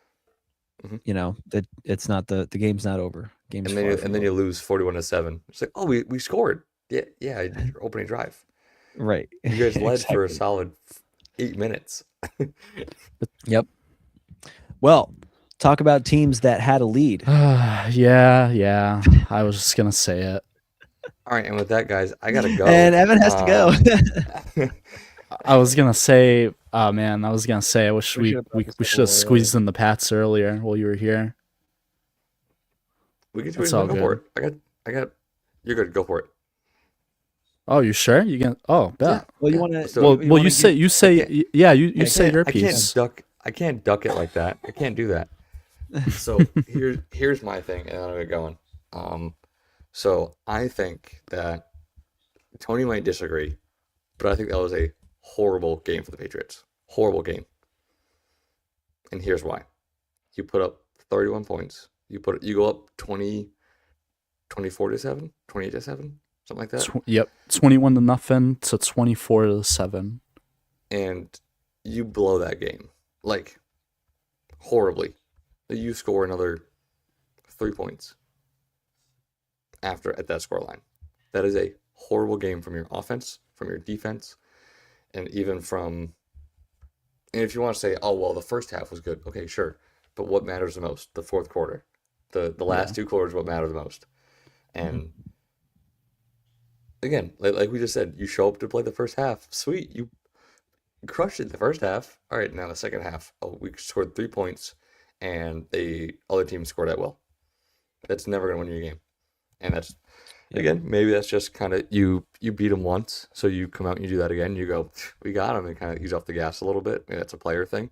Mhm. That it's not the game's not over. Game's And then far you, from and then over. you lose 41-7. It's like, oh, we scored. Yeah, your opening drive. Right. You guys led for a Exactly. solid 8 minutes. Yep. Well, talk about teams that had a lead. Yeah. I was just gonna say it. All right, and with that, guys, I gotta go. And Evan has to go. I was gonna say, oh man, I was gonna say, I wish We we should've brought we, this we up should have a little squeezed in the Pats earlier while you were here. We can It's go all for it. I got. You're good. Go for it. Oh, you sure? You can? Oh, bet. Well, you Yeah, want let's to? do it. Well, you say yeah. You say your I piece. can't duck it like that. I can't do that. So here's my thing, and then I'll get going. So I think that Tony might disagree, but I think that was a horrible game for the Patriots. Horrible game. And here's why. You put up 31 points. You go up 24-7, 28-7, something like that. Yep, 21-0 to 24-7. And you blow that game, like, horribly. You score another 3 points at that scoreline. That is a horrible game from your offense, from your defense, and even from. And if you want to say, oh well, the first half was good, okay, sure, but what matters the most? The fourth quarter, the last 2 quarters, what matter the most? And again, like we just said, you show up to play the first half, sweet, you crushed it the first half. All right, now the second half, oh, we scored 3 points, and the other team scored that well. That's never gonna win your game, and that's. Again, maybe that's just kind of you beat them once, so you come out and you do that again. You go, we got them, and kind of ease off the gas a little bit. Maybe that's a player thing,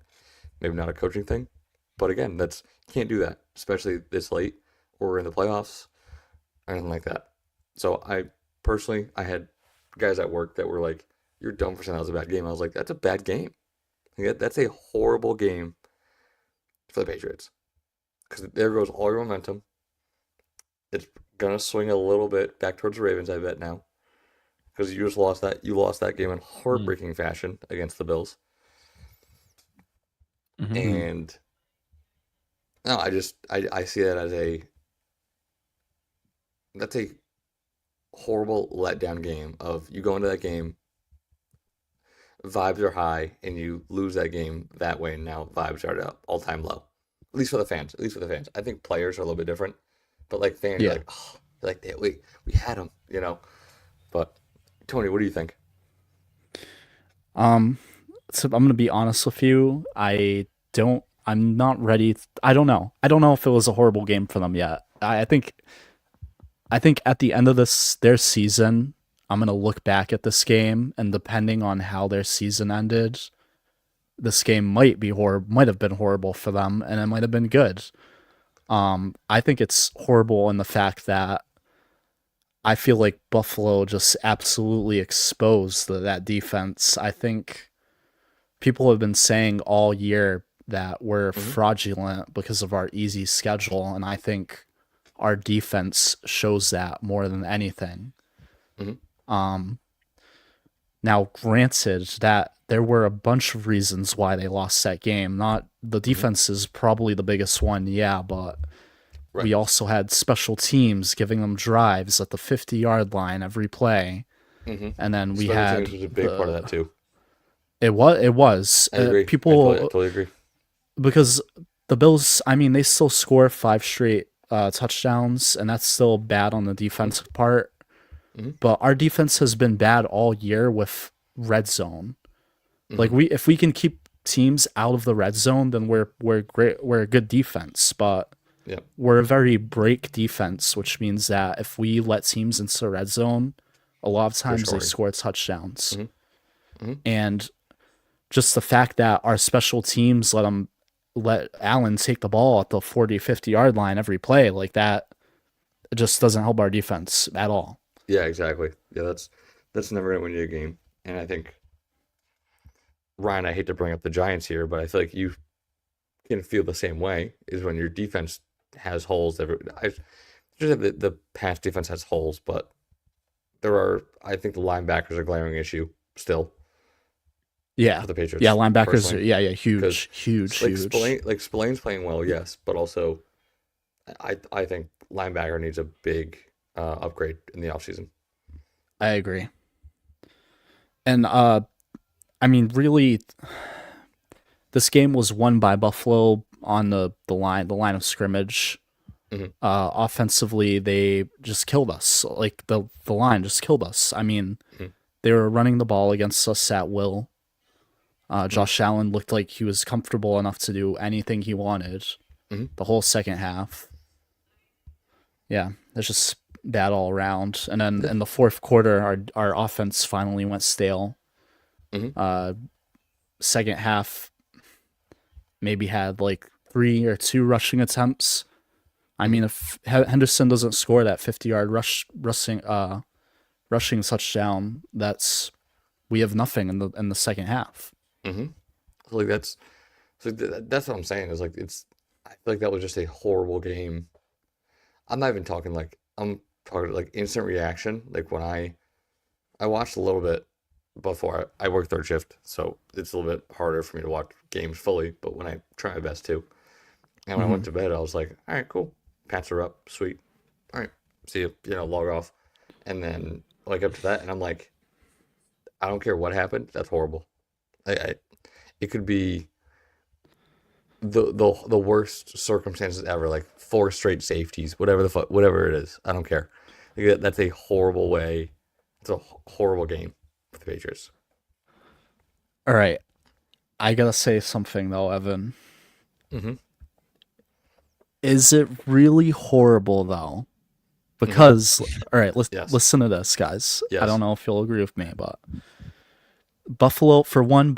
maybe not a coaching thing. But again, you can't do that, especially this late or in the playoffs, or anything like that. So I had guys at work that were like, "You're dumb for saying that was a bad game." I was like, "That's a bad game. That's a horrible game for the Patriots, because there goes all your momentum. It's gonna swing a little bit back towards the Ravens, I bet now, because you lost that game in heartbreaking fashion against the Bills. And no, I see that as that's a horrible letdown game. Of you go into that game, vibes are high, and you lose that game that way. And now vibes are at all time low, at least for the fans. I think players are a little bit different. But like fans, you're like, oh, like we had them, But Tony, what do you think? So I'm gonna be honest with you. I'm not ready. I don't know if it was a horrible game for them yet. I think at the end of their season, I'm gonna look back at this game, and depending on how their season ended, this game might have been horrible for them, and it might have been good. I think it's horrible in the fact that I feel like Buffalo just absolutely exposed that defense. I think people have been saying all year that we're fraudulent because of our easy schedule, and I think our defense shows that more than anything. Mhm. Now, granted that there were a bunch of reasons why they lost that game. Not the defense is probably the biggest one, yeah, but Right. we also had special teams giving them drives at the 50-yard line every play. And then we Special had teams was a big part of that too. It was. I agree. People I totally agree. because the Bills, I mean, they still score 5 straight touchdowns, and that's still bad on the defensive part. But our defense has been bad all year with red zone. Like if we can keep teams out of the red zone, then we're great. We're a good defense, but Yep. we're a very break defense, which means that if we let teams into the red zone, a lot of times they scoring. score touchdowns. And just the fact that our special teams let Allen take the ball at the 40, 50-yard line every play, like that, it just doesn't help our defense at all. Yeah, exactly. Yeah, that's never gonna win you a game. And I think Ryan, I hate to bring up the Giants here, but I feel like you can feel the same way. Is when your defense has holes. I just the pass defense has holes, but I think the linebackers are a glaring issue still. Yeah. For the Patriots. Yeah, linebackers, personally. yeah, huge. Spillane's playing well, yes, but also I think linebacker needs a big upgrade in the offseason. I agree. And I mean, really, this game was won by Buffalo on the line of scrimmage. Offensively, they just killed us. Like the line just killed us. I mean, they were running the ball against us at will. Josh Allen looked like he was comfortable enough to do anything he wanted the whole second half. Yeah, it's just bad all around. And then in the fourth quarter, our offense finally went stale. Second half, maybe had like 3 or 2 rushing attempts. I mean, if Henderson doesn't score that 50-yard rushing touchdown, we have nothing in the second half. Like that's what I'm saying is like I feel like that was just a horrible game. I'm not even talking like I'm talking like instant reaction. Like when I watched a little bit before I work third shift, so it's a little bit harder for me to watch games fully. But when I try my best to, and when I went to bed, I was like, all right, cool, Pats are up, sweet, all right, see you, log off, and then wake up to that, and I'm like, I don't care what happened, that's horrible. It could be the worst circumstances ever, like 4 straight safeties, whatever it is. I don't care. Like, that's a horrible way. It's a horrible game for the Patriots. All right, I gotta say something though, Evan. Is it really horrible though? Because all right, listen to this, guys. Yes. I don't know if you'll agree with me, but Buffalo, for one,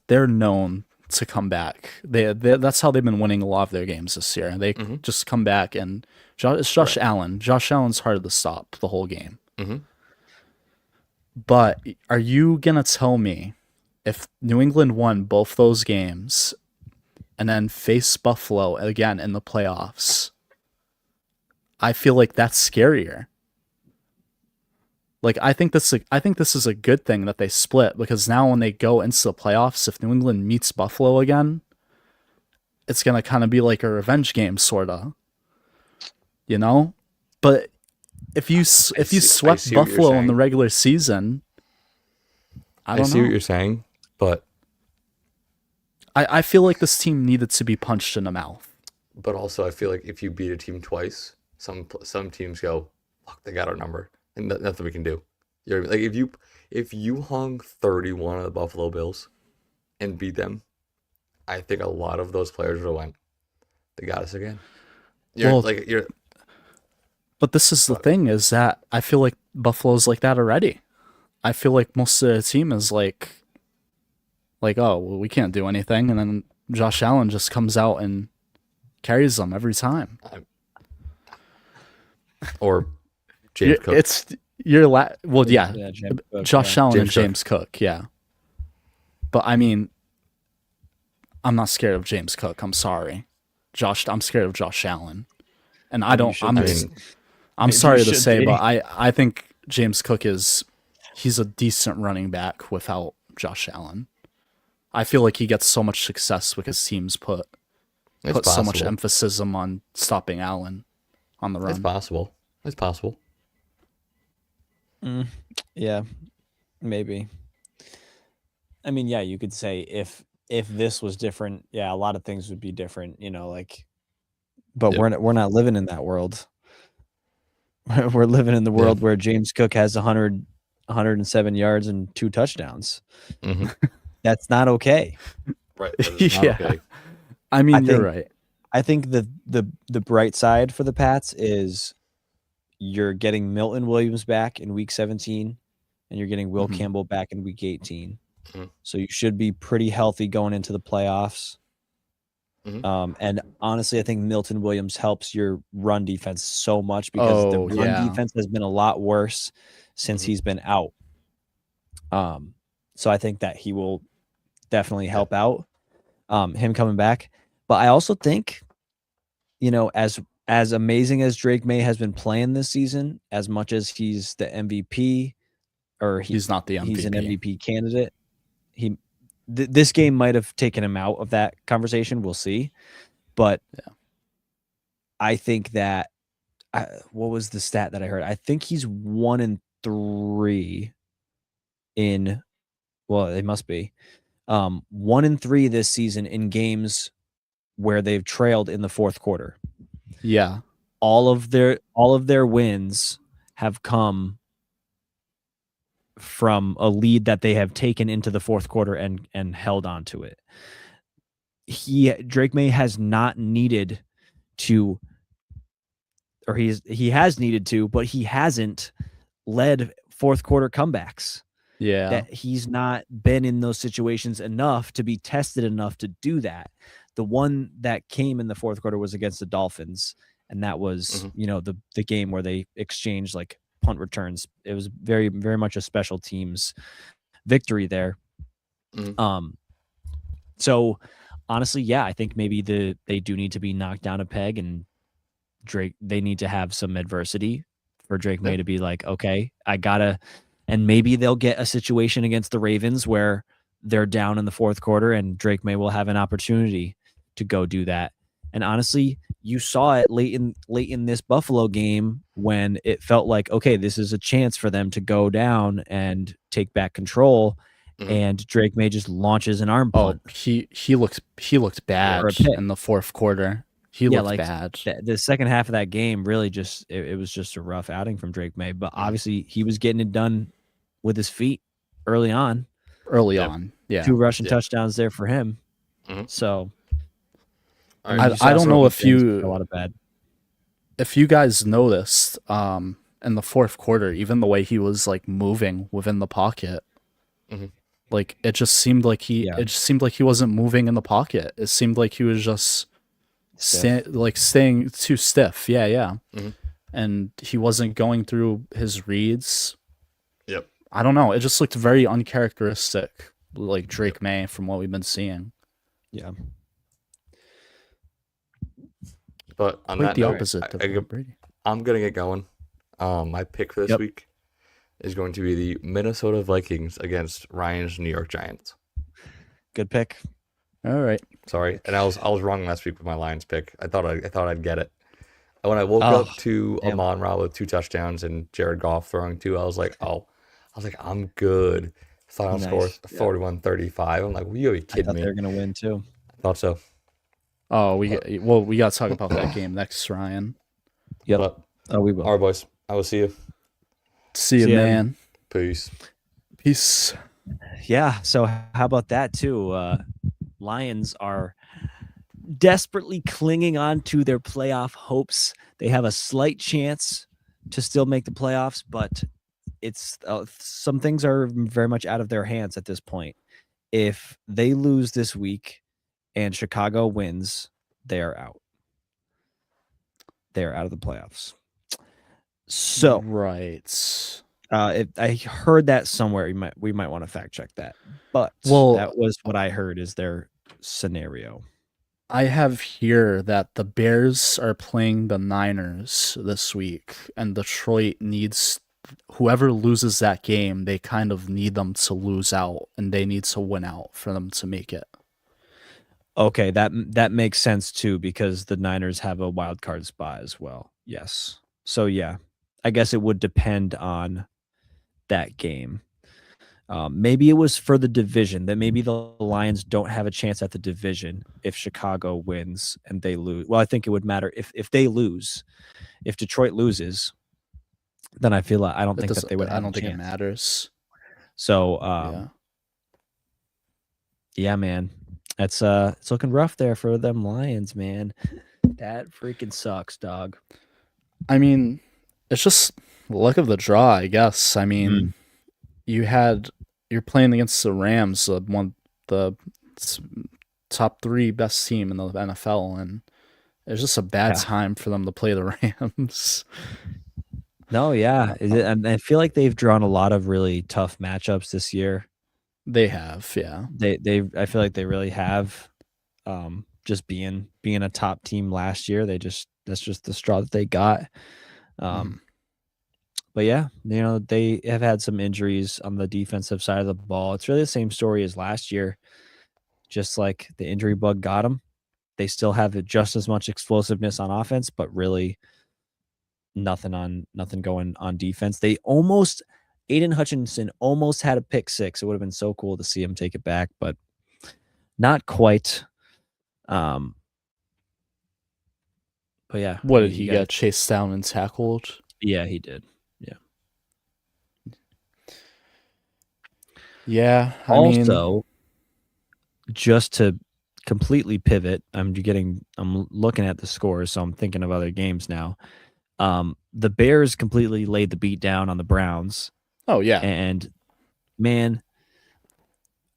they're known to come back. That's how they've been winning a lot of their games this year. They just come back, and it's Josh Allen. Josh Allen's hard to stop the whole game. But are you gonna tell me if New England won both those games and then face Buffalo again in the playoffs? I feel like that's scarier. Like I think this is a good thing that they split, because now when they go into the playoffs, if New England meets Buffalo again, it's gonna kind of be like a revenge game, sorta. But if you swept Buffalo in the regular season, I don't know. I see what you're saying, but I feel like this team needed to be punched in the mouth. But also, I feel like if you beat a team twice, some teams go, "Fuck, they got our number." And nothing we can do. Like if you hung 31 of the Buffalo Bills and beat them, I think a lot of those players would have went, they got us again. But this is the thing, is that I feel like Buffalo's like that already. I feel like most of the team is like, oh, well, we can't do anything, and then Josh Allen just comes out and carries them every time. Or James Cook. James Cook, Josh Allen and James Cook, yeah. But I mean, I'm not scared of James Cook. I'm sorry, I'm scared of Josh Allen. And I mean, you should I'm be. I'm You sorry to should say, be. but I think James Cook he's a decent running back without Josh Allen. I feel like he gets so much success because teams put It's so much possible. emphasis on stopping Allen on the It's run. possible. It's possible. Yeah, maybe. I mean, yeah, you could say if this was different, yeah, a lot of things would be different, like. But Yep. we're not living in that world. We're living in the world where James Cook has 107 yards and 2 touchdowns. Mhm. That's not okay. Right. That is not Yeah. okay. I mean, I you're think- right. I think the bright side for the Pats is you're getting Milton Williams back in week 17 and you're getting Will Mhm. Campbell back in week 18. Mhm. So you should be pretty healthy going into the playoffs. Mhm. And honestly, I think Milton Williams helps your run defense so much because the run defense has been a lot worse since he's been out. So I think that he will definitely help out him coming back. But I also think, as amazing as Drake May has been playing this season, as much as he's the MVP, or He's not the MVP. he's an MVP candidate. This game might have taken him out of that conversation. We'll see. But I think that what was the stat that I heard? I think he's 1-3 in. Well, it must be 1-3 this season in games where they've trailed in the fourth quarter. Yeah. All of their wins have come from a lead that they have taken into the fourth quarter and held on to it. Drake May has not needed to, or he has needed to, but he hasn't led fourth quarter comebacks. Yeah. That he's not been in those situations enough to be tested enough to do that. The one that came in the fourth quarter was against the Dolphins, and that was the game where they exchanged like punt returns. It was very, very much a special teams victory there. So honestly, yeah, I think maybe they do need to be knocked down a peg, and they need to have some adversity for Drake May to be like, okay, I gotta. And maybe they'll get a situation against the Ravens where they're down in the fourth quarter and Drake May will have an opportunity to go do that. And honestly, you saw it late in this Buffalo game when it felt like, okay, this is a chance for them to go down and take back control. And Drake May just launches an arm punt. He looked bad in the fourth quarter. He looked bad. The second half of that game really just it was just a rough outing from Drake May. But obviously he was getting it done with his feet early on. Yeah. 2 rushing touchdowns there for him. So I don't know if you a lot of bad. If you guys noticed in the fourth quarter, even the way he was like moving within the pocket, like it just seemed like he wasn't moving in the pocket. It seemed like he was just staying too stiff. Yeah. And he wasn't going through his reads. Yep. I don't know. It just looked very uncharacteristic, like Drake May from what we've been seeing. Yeah. But on Quite that the note, opposite of Brady. I'm gonna get going. My pick for this week is going to be the Minnesota Vikings against Ryan's New York Giants. Good pick. All right. Sorry, and I was wrong last week with my Lions pick. I thought I'd get it. And when I woke up to Amon-Ra with 2 touchdowns and Jared Goff throwing 2, I was like, I'm good. Final score 41-35. I'm like, well, you kidding me? They're gonna win too. I thought so. Oh, we got to talk about that game next, Ryan. Yep. But, we will. All right, boys. I will see you. See you, man. Peace. Yeah. So how about that too? Lions are desperately clinging on to their playoff hopes. They have a slight chance to still make the playoffs, but it's some things are very much out of their hands at this point. If they lose this week and Chicago wins, they are out. They are out of the playoffs. So right. I heard that somewhere. We might want to fact check that, but that was what I heard is their scenario. I have here that the Bears are playing the Niners this week, and Detroit needs whoever loses that game, they kind of need them to lose out, and they need to win out for them to make it. Okay, that makes sense too because the Niners have a wild card spot as well. Yes. So yeah, I guess it would depend on that game. Maybe it was for the division that maybe the Lions don't have a chance at the division if Chicago wins and they lose. Well, I think it would matter if they lose. If Detroit loses, then I feel like I don't It think that doesn't. they would I have a don't think it chance. matters. So Yeah. yeah, man, it's looking rough there for them Lions, man. That freaking sucks, dog. I mean, it's just luck of the draw, I guess. I mean, you're playing against the Rams, the top 3 best team in the NFL, and it's just a bad Yeah. time for them to play the Rams. No, yeah, and I feel like they've drawn a lot of really tough matchups this year. They have, yeah. I feel like they really have. Just being a top team last year, that's just the straw that they got. But yeah, they have had some injuries on the defensive side of the ball. It's really the same story as last year. Just like the injury bug got them, they still have just as much explosiveness on offense, but really nothing going on defense. Aiden Hutchinson almost had a pick six. It would have been so cool to see him take it back, but not quite. But yeah, What did he get chased down and tackled? Yeah, he did. Yeah. Also, just to completely pivot, I'm looking at the scores, so I'm thinking of other games now. The Bears completely laid the beat down on the Browns. Oh yeah. And man,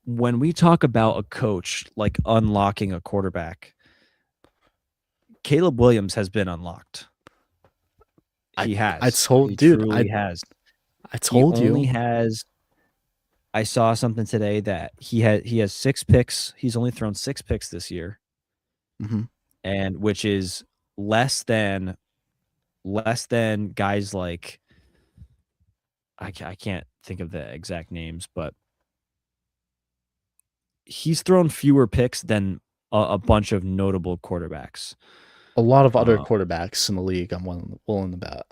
when we talk about a coach like unlocking a quarterback, Caleb Williams has been unlocked. He has. I told he dude, truly has. I told he you. Only has. I saw something today that he has 6 picks. He's only thrown 6 picks this year, and which is less than guys like I can't think of the exact names, but he's thrown fewer picks than a bunch of notable quarterbacks. A lot of other quarterbacks in the league, I'm willing to bet.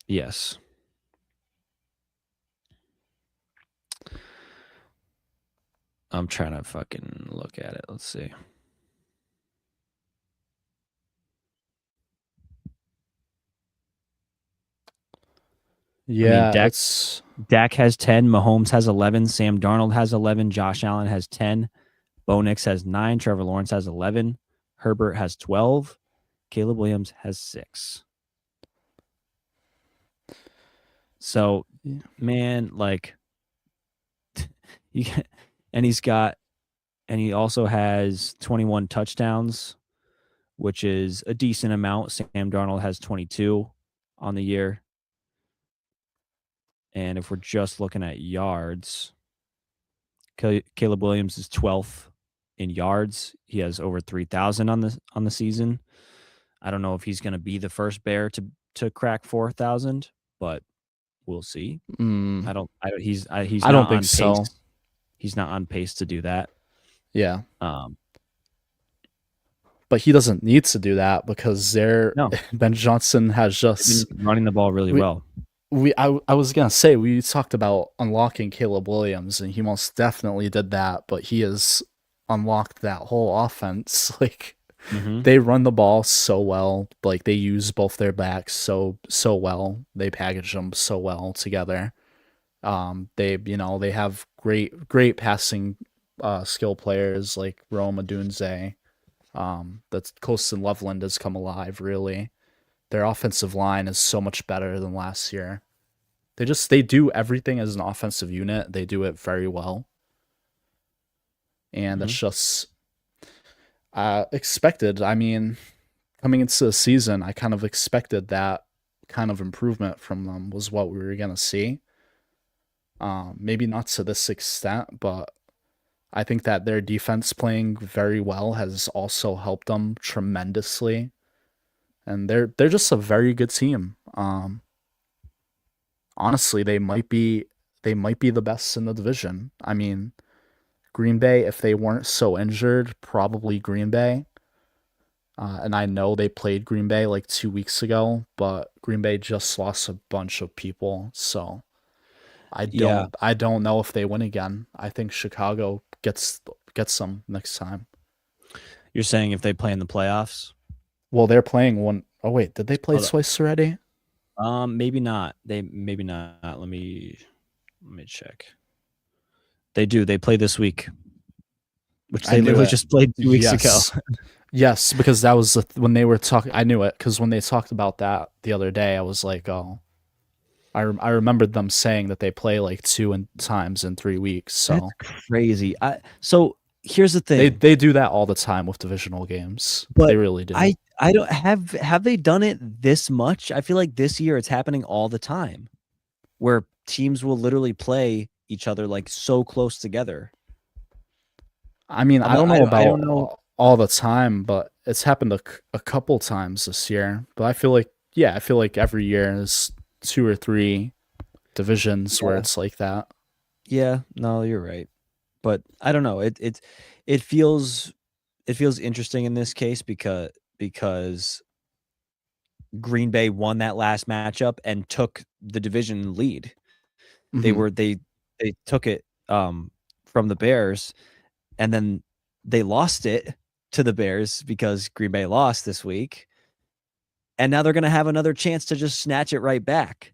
Yes. I'm trying to fucking look at it. Let's see. Yeah, Dak has 10, Mahomes has 11, Sam Darnold has 11, Josh Allen has 10, Bo Nix has 9, Trevor Lawrence has 11, Herbert has 12, Caleb Williams has 6. So, man, like, and he also has 21 touchdowns, which is a decent amount. Sam Darnold has 22 on the year. And if we're just looking at yards, Caleb Williams is 12th in yards. He has over 3,000 on the season. I don't know if he's going to be the first Bear to crack 4,000, but we'll see. I don't think so. He's not on pace to do that. Yeah. But he doesn't need to do that because Ben Johnson has just been running the ball really well. I was gonna say we talked about unlocking Caleb Williams, and he most definitely did that. But he has unlocked that whole offense. Like they run the ball so well. Like they use both their backs so well. They package them so well together. They have great passing skill players like Rome Odunze. That Colston Loveland has come alive, really. Their offensive line is so much better than last year. They do everything as an offensive unit. They do it very well. And it's just expected. I mean, coming into the season, I kind of expected that kind of improvement from them was what we were going to see. Maybe not to this extent, but I think that their defense playing very well has also helped them tremendously. And they're just a very good team. Honestly, they might be the best in the division. I mean, Green Bay, if they weren't so injured, probably Green Bay. And I know they played Green Bay like 2 weeks ago, but Green Bay just lost a bunch of people, so Yeah. I don't know if they win again. I think Chicago gets them next time. You're saying if they play in the playoffs? Well, they're playing one. Oh wait, did they play Hold up. twice already? Maybe not. Maybe not. Let me check. They do. They play this week, which I they knew literally it. just played 2 weeks ago. Yes. Yes, because that was when they were talking. I knew it because when they talked about that the other day, I was like, oh, I remembered them saying that they play like times in 3 weeks. So That's crazy. So here's the thing. they do that all the time with divisional games. But They really do. I don't have they done it this much? I feel like this year it's happening all the time, where teams will literally play each other like so close together. I mean, I don't know I about don't know. all the time, but it's happened a couple times this year. But I feel like every year is 2 or 3 divisions where Yeah. it's like that. Yeah, no, you're right. But I don't know. It feels interesting in this case because Green Bay won that last matchup and took the division lead. Mhm. They took it from the Bears, and then they lost it to the Bears because Green Bay lost this week. And now they're going to have another chance to just snatch it right back.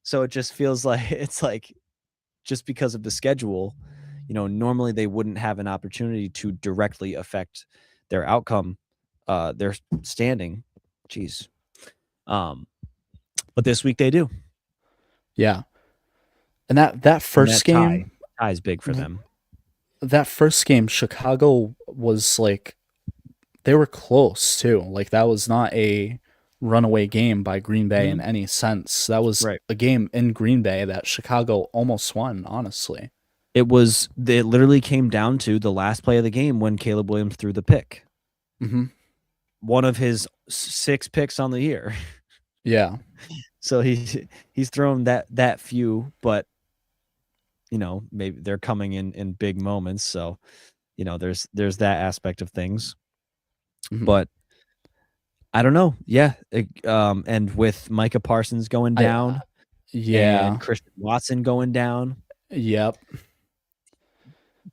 So it just feels like it's like just because of the schedule, normally they wouldn't have an opportunity to directly affect their outcome, their standing. Jeez. But this week they do. Yeah. And that And first that game, tie is big for them. Chicago was like they were close too. Like that was not a runaway game by Green Bay in any sense. That was Right. a game in Green Bay that Chicago almost won, honestly. It literally came down to the last play of the game when Caleb Williams threw the pick. Mm-hmm. One of his 6 picks on the year. Yeah. So he's thrown that few, but maybe they're coming in big moments. So, there's that aspect of things. Mhm. But I don't know. Yeah. And with Micah Parsons going down Yeah. and Christian Watson going down, Yep.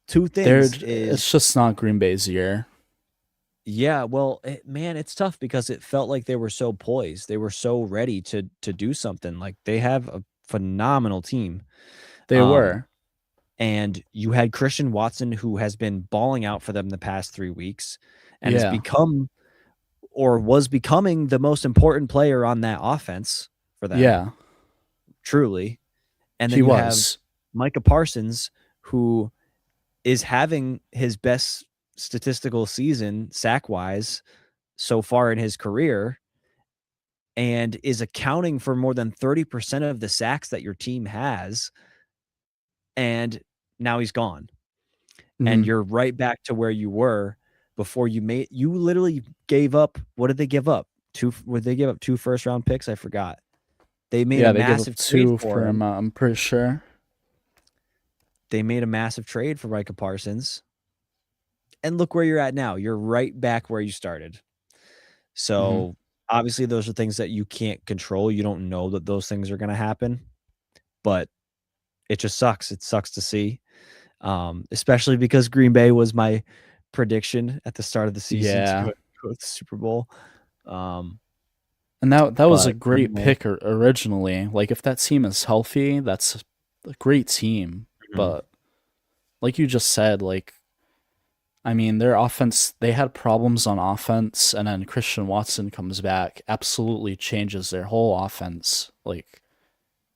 two things It's just not Green Bay's year. yeah, well, it's tough because it felt like they were so poised. They were so ready to do something. Like they have a phenomenal team. They were. And you had Christian Watson, who has been balling out for them the past 3 weeks and has Yeah. become or was becoming the most important player on that offense for them. Yeah. Truly. And then He you have was. Micah Parsons, who is having his best statistical season sack-wise so far in his career and is accounting for more than 30% of the sacks that your team has. And now he's gone. And Mhm. you're right back to where you were before you literally gave up. What did they give up? Would they give up 2 first-round picks? I forgot. They made Yeah, a they gave up massive 2 trade for for him. him, I'm pretty sure. They made a massive trade for Micah Parsons. And look where you're at now. You're right back where you started. So obviously those are things that you can't control. You don't know that those things are going to happen, but it just sucks. It sucks to see, especially because Green Bay was my prediction at the start of the season Yeah. to go to the Super Bowl. And that was a But, great pick originally. Like if that team is healthy, that's a great team. But like you just said, like I mean, their offense, they had problems on offense, and then Christian Watson comes back, absolutely changes their whole offense, like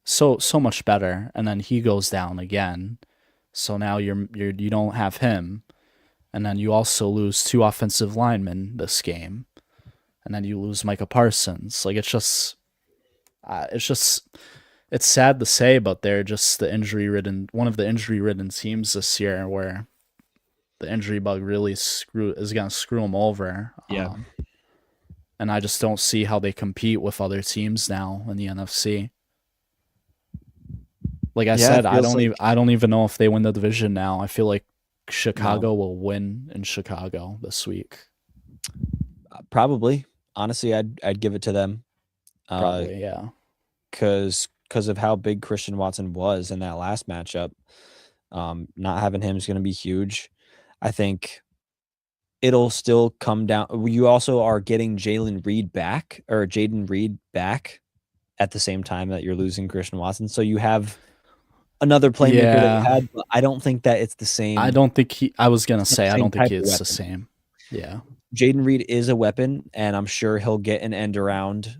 so much better. And then he goes down again, so now you don't have him, and then you also lose 2 offensive linemen this game, and then you lose Micah Parsons. Like it's sad to say, but they're just one of the injury ridden teams this year where the injury bug really is going to screw them over. Yeah. And I just don't see how they compete with other teams now in the NFC. Like I said, I don't even know if they win the division now. I feel like Chicago will win in Chicago this week. Probably. Honestly, I'd give it to them. Probably, yeah. Because of how big Christian Watson was in that last matchup. Not having him is going to be huge. I think it'll still come down. You also are getting Jaden Reed back at the same time that you're losing Christian Watson. So you have another playmaker that you had, but I don't think that it's the same. I don't think I was going to say, I don't think it's the same. Yeah. Jaden Reed is a weapon, and I'm sure he'll get an end around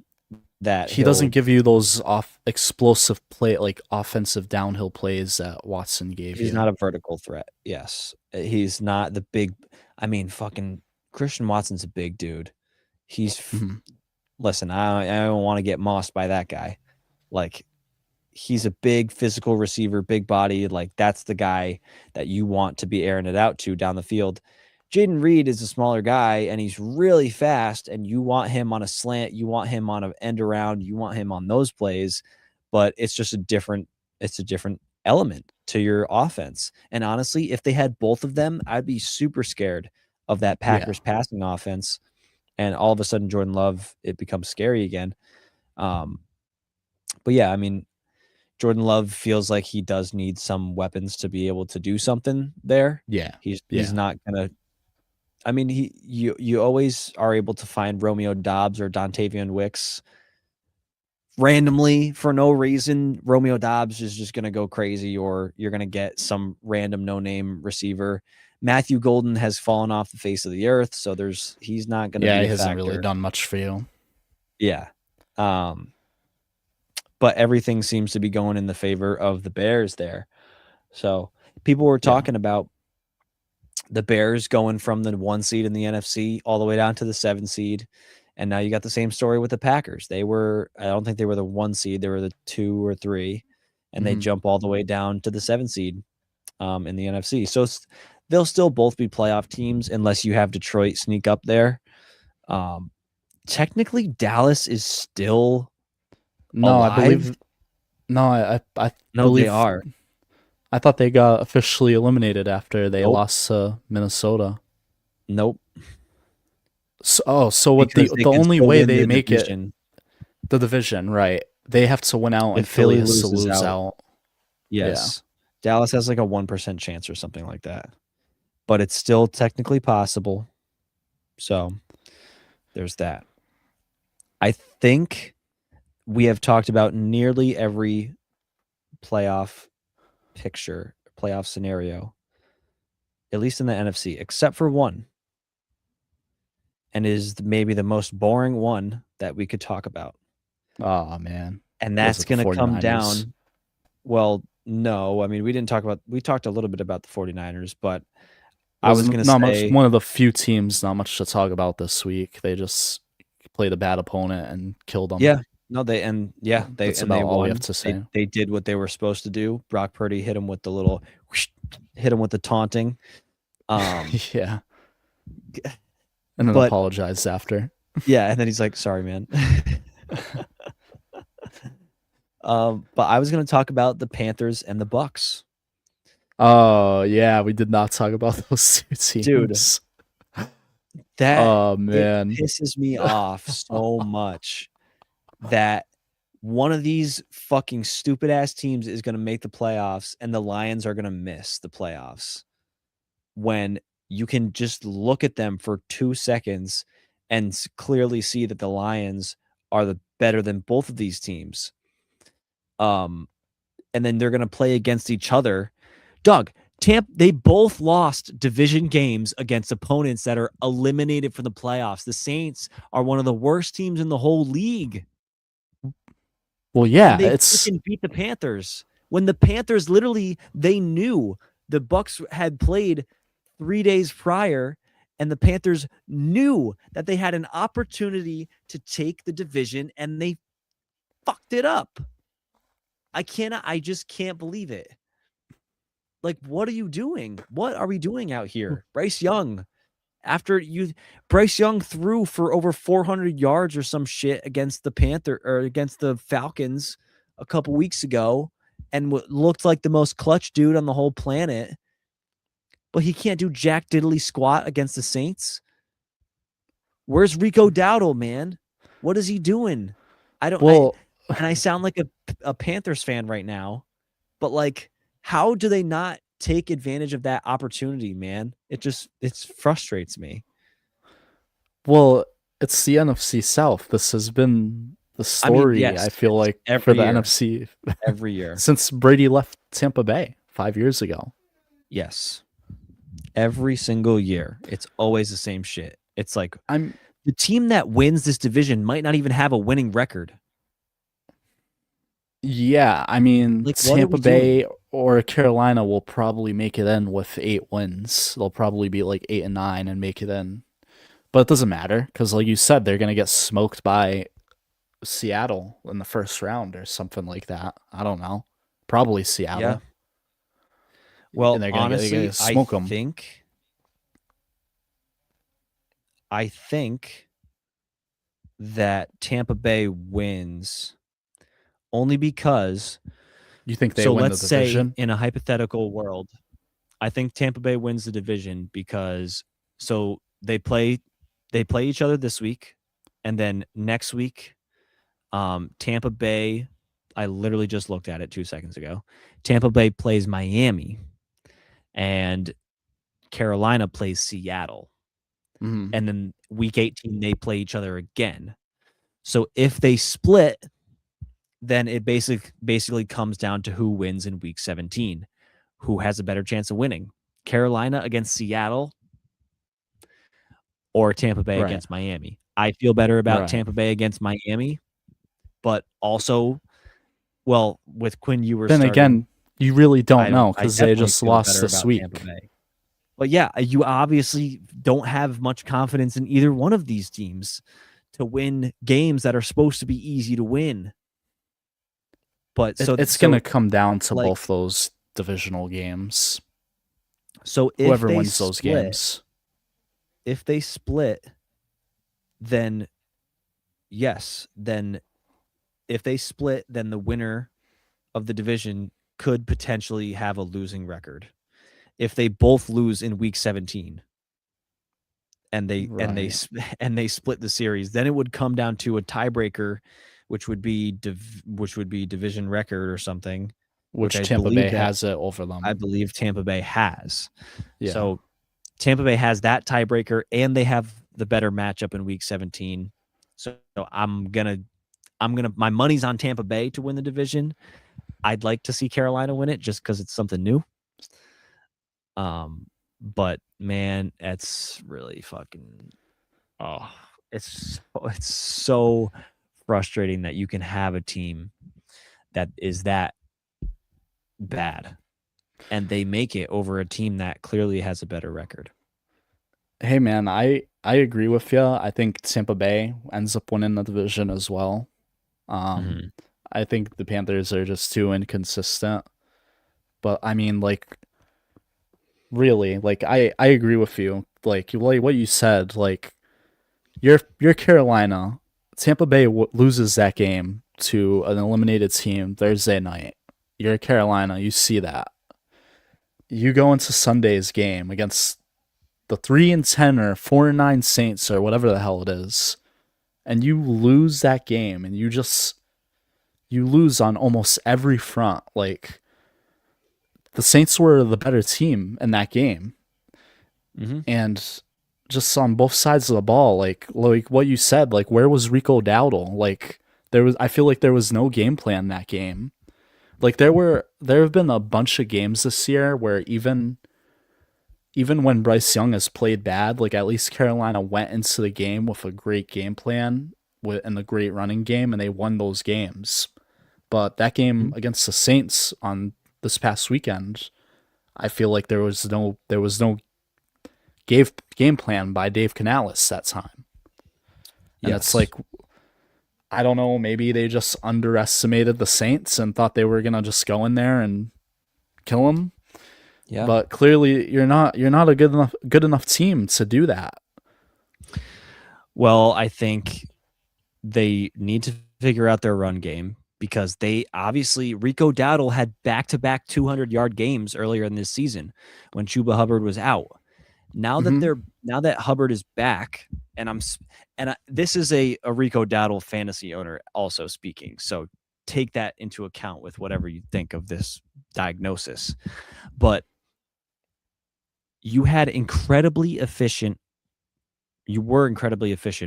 that. He doesn't give you those explosive play, like offensive downhill plays that Watson gave you. He's not a vertical threat. Yes. He's not the big, fucking Christian Watson's a big dude. He's, listen, I don't want to get mossed by that guy. Like, he's a big physical receiver, big body. Like, that's the guy that you want to be airing it out to down the field. Jaden Reed is a smaller guy, and he's really fast, and you want him on a slant. You want him on an end around. You want him on those plays, but it's just a different element to your offense. And honestly, if they had both of them, I'd be super scared of that Packers passing offense. And all of a sudden, Jordan Love, it becomes scary again. But yeah, Jordan Love feels like he does need some weapons to be able to do something there. Yeah. He's not going to. You always are able to find Romeo Doubs or Dontavian Wicks randomly for no reason. Romeo Doubs is just going to go crazy, or you're going to get some random no-name receiver. Matthew Golden has fallen off the face of the earth, so he's not going to be a factor. He hasn't really done much for you. Yeah. But everything seems to be going in the favor of the Bears there. So people were talking about the Bears going from the 1 seed in the NFC all the way down to the 7 seed. And now you got the same story with the Packers. I don't think they were the 1 seed. They were the 2 or 3, and they jump all the way down to the 7 seed in the NFC. So they'll still both be playoff teams unless you have Detroit sneak up there. Technically, Dallas is still alive. I believe. I believe they are. I thought they got officially eliminated after they lost to Minnesota. Nope. So what the only way they make division. The division, right? They have to win out, and Philly has to lose out. Yes. Yeah. Dallas has like a 1% chance or something like that. But it's still technically possible. So there's that. I think we have talked about nearly every playoff scenario, at least in the NFC, except for one, and is maybe the most boring one that we could talk about. Oh man. And that's going to come down. Well, no, we talked a little bit about the 49ers, but I was going to say one of the few teams, not much to talk about this week. They just played a bad opponent and killed them. Yeah. No, that's about all we have to say. They did what they were supposed to do. Brock Purdy hit him with the taunting. Yeah. And then apologized after. Yeah, and then he's like, "Sorry, man." But I was going to talk about the Panthers and the Bucks. Oh yeah, we did not talk about those two teams, dude. That man, it pisses me off so much that one of these fucking stupid ass teams is going to make the playoffs and the Lions are going to miss the playoffs, when you can just look at them for 2 seconds and clearly see that the Lions are better than both of these teams. And then they're going to play against each other. Doug, they both lost division games against opponents that are eliminated from the playoffs. The Saints are one of the worst teams in the whole league. Well, yeah, they freaking beat the Panthers when the Panthers they knew the Bucks had played 3 days prior, and the Panthers knew that they had an opportunity to take the division, and they fucked it up. I just can't believe it. Like, what are you doing? What are we doing out here? Bryce Young, Bryce Young threw for over 400 yards or some shit against the Falcons a couple weeks ago and looked like the most clutch dude on the whole planet. But he can't do jack diddly squat against the Saints. Where's Rico Dowdle, man? What is he doing? And I sound like a Panthers fan right now, but like, how do they not take advantage of that opportunity, man? It frustrates me. Well, it's the NFC South. This has been the story, yes, I feel like, for the NFC every year since Brady left Tampa Bay 5 years ago. Yes. Every single year. It's always the same shit. It's like the team that wins this division might not even have a winning record. Yeah, I mean, Like, Tampa Bay or Carolina will probably make it in with 8 wins. They'll probably be like 8 and 9 and make it in. But it doesn't matter because, like you said, they're going to get smoked by Seattle in the first round or something like that. I don't know. Probably Seattle. Yeah. Well, and they're honestly, smoke them. I think that Tampa Bay wins only because you think they win the division? Say in a hypothetical world, I think Tampa Bay wins the division because they play each other this week, and then next week, Tampa Bay. I literally just looked at it 2 seconds ago. Tampa Bay plays Miami, and Carolina plays Seattle. Mm-hmm. And then week 18, they play each other again. So if they split, then it basically comes down to who wins in week 17, who has a better chance of winning. Carolina against Seattle or Tampa Bay against Miami. I feel better about Tampa Bay against Miami, but also, well, with Quinn Ewers. Then again, you really don't know because they just lost this week. But yeah, you obviously don't have much confidence in either one of these teams to win games that are supposed to be easy to win. But it's going to come down to both those divisional games. So whoever wins those games, if they split, then yes, if they split, then the winner of the division could potentially have a losing record. If they both lose in week 17 and they split the series, then it would come down to a tiebreaker, which would be division record or something, which Tampa Bay has it over them. I believe Tampa Bay has. Yeah. So Tampa Bay has that tiebreaker, and they have the better matchup in week 17. So my money's on Tampa Bay to win the division. I'd like to see Carolina win it just because it's something new. But man, it's really fucking, it's so frustrating that you can have a team that is that bad and they make it over a team that clearly has a better record. Hey man, I agree with you. I think Tampa Bay ends up winning the division as well. I think the Panthers are just too inconsistent. But I mean, like, really, like, I agree with you. Like what you said, like, you're Carolina. Tampa Bay loses that game to an eliminated team Thursday night. You're Carolina. You see that. You go into Sunday's game against the 3-10 or 4-9 Saints or whatever the hell it is, and you lose that game, and you lose on almost every front. Like, the Saints were the better team in that game. Mm-hmm. And just on both sides of the ball, like what you said, like, where was Rico Dowdle? Like, I feel like there was no game plan in that game. Like, there have been a bunch of games this year where even when Bryce Young has played bad, like, at least Carolina went into the game with a great game plan and a great running game, and they won those games. But that game against the Saints on this past weekend, I feel like there was no game plan by Dave Canales that time. And It's like, I don't know, maybe they just underestimated the Saints and thought they were going to just go in there and kill them. Yeah. But clearly you're not a good enough team to do that. Well, I think they need to figure out their run game because they obviously Rico Dowdle had back-to-back 200-yard games earlier in this season when Chuba Hubbard was out. Now that Hubbard is back, and this is a Rico Dowdle fantasy owner also speaking, so take that into account with whatever you think of this diagnosis. But you were incredibly efficient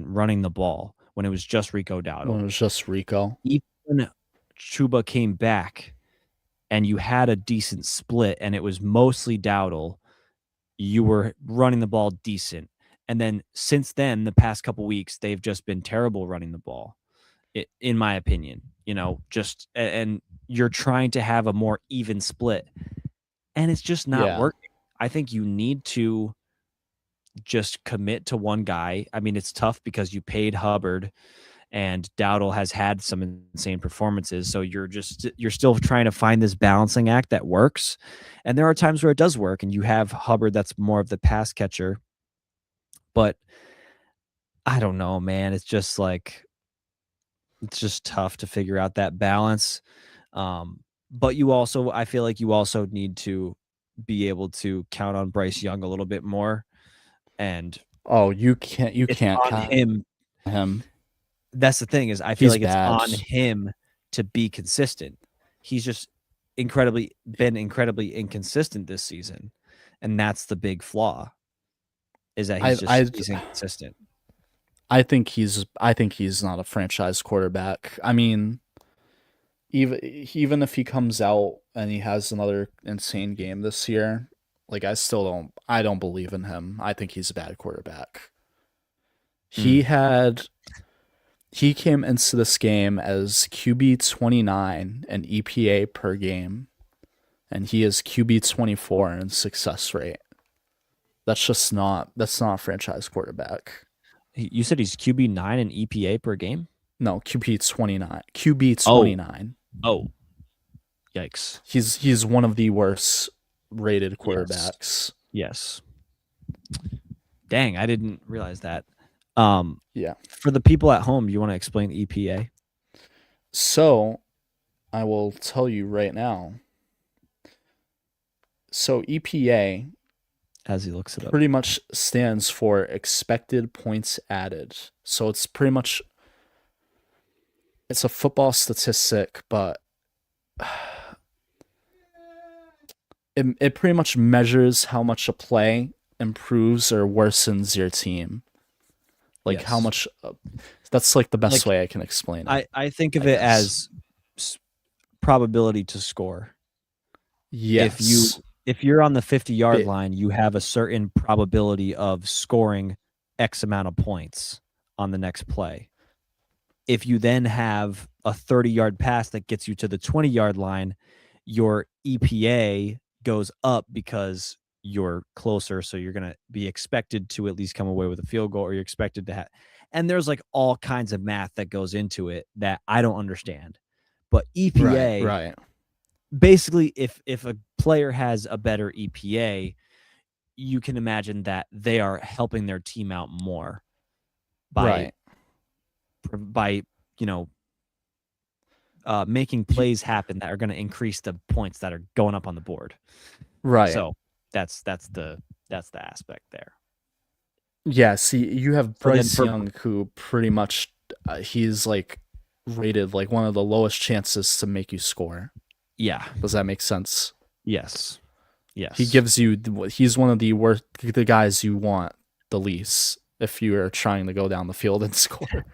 running the ball when it was just Rico Dowdle. When it was just Rico. Even Chuba came back and you had a decent split and it was mostly Dowdle, you were running the ball decent. And then since then, the past couple weeks, they've just been terrible running the ball, in my opinion. And you're trying to have a more even split, and it's just not working. I think you need to just commit to one guy. I mean, it's tough because you paid Hubbard and Dowdle has had some insane performances. So you're still trying to find this balancing act that works. And there are times where it does work and you have Hubbard that's more of the pass catcher. But I don't know, man. It's just tough to figure out that balance. But I feel like you also need to be able to count on Bryce Young a little bit more. And you can't count him. That's the thing is I feel like it's on him to be consistent. He's just been incredibly inconsistent this season. And that's the big flaw is that he's inconsistent. I think he's not a franchise quarterback. I mean, even if he comes out and he has another insane game this year, like I don't believe in him. I think he's a bad quarterback. He came into this game as QB 29 and EPA per game, and he is QB 24 in success rate. That's not a franchise quarterback. You said he's QB 9 and EPA per game? No, QB 29. QB 29. Oh. Yikes. He's one of the worst rated quarterbacks. Yes. Dang, I didn't realize that. Yeah. For the people at home, you want to explain EPA? So, I will tell you right now. So, EPA, as he looks it up, pretty much stands for expected points added. So, it's a football statistic, but it pretty much measures how much a play improves or worsens your team. Like how much that's like the best way I can explain it. I think of it as probability to score. Yes. If you're on the 50-yard line, you have a certain probability of scoring X amount of points on the next play. If you then have a 30-yard pass that gets you to the 20-yard line, your EPA goes up because you're closer, so you're going to be expected to at least come away with a field goal, or you're expected to have. And there's like all kinds of math that goes into it that I don't understand. But EPA, right. Basically, if a player has a better EPA, you can imagine that they are helping their team out more by making plays happen that are going to increase the points that are going up on the board. Right. So that's the aspect there. Yeah. See, you have Bryce Young, who pretty much he's like rated like one of the lowest chances to make you score. Yeah. Does that make sense? Yes. He's one of the guys you want the least if you are trying to go down the field and score.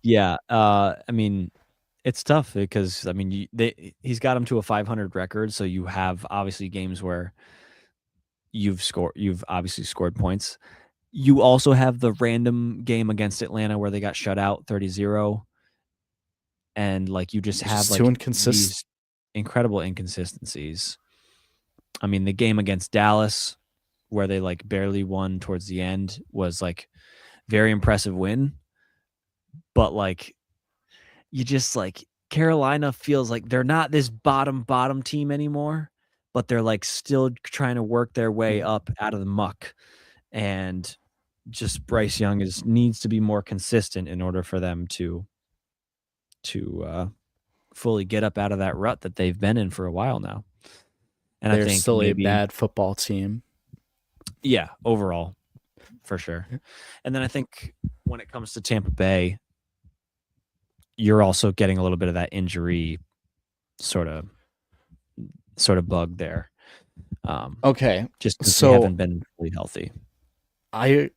Yeah. I mean, it's tough because he's got him to a 500 record. So you have obviously games where you've obviously scored points. You also have the random game against Atlanta where they got shut out 30-0. And like you just have like these incredible inconsistencies. I mean, the game against Dallas where they like barely won towards the end was like very impressive win. But like you just like Carolina feels like they're not this bottom team anymore, but they're like still trying to work their way up out of the muck. And just Bryce Young needs to be more consistent in order for them to fully get up out of that rut that they've been in for a while now. And They're I think still maybe, a bad football team. Yeah, overall, for sure. And then I think when it comes to Tampa Bay, you're also getting a little bit of that injury sort of bug there. Okay, just because so they haven't been fully healthy.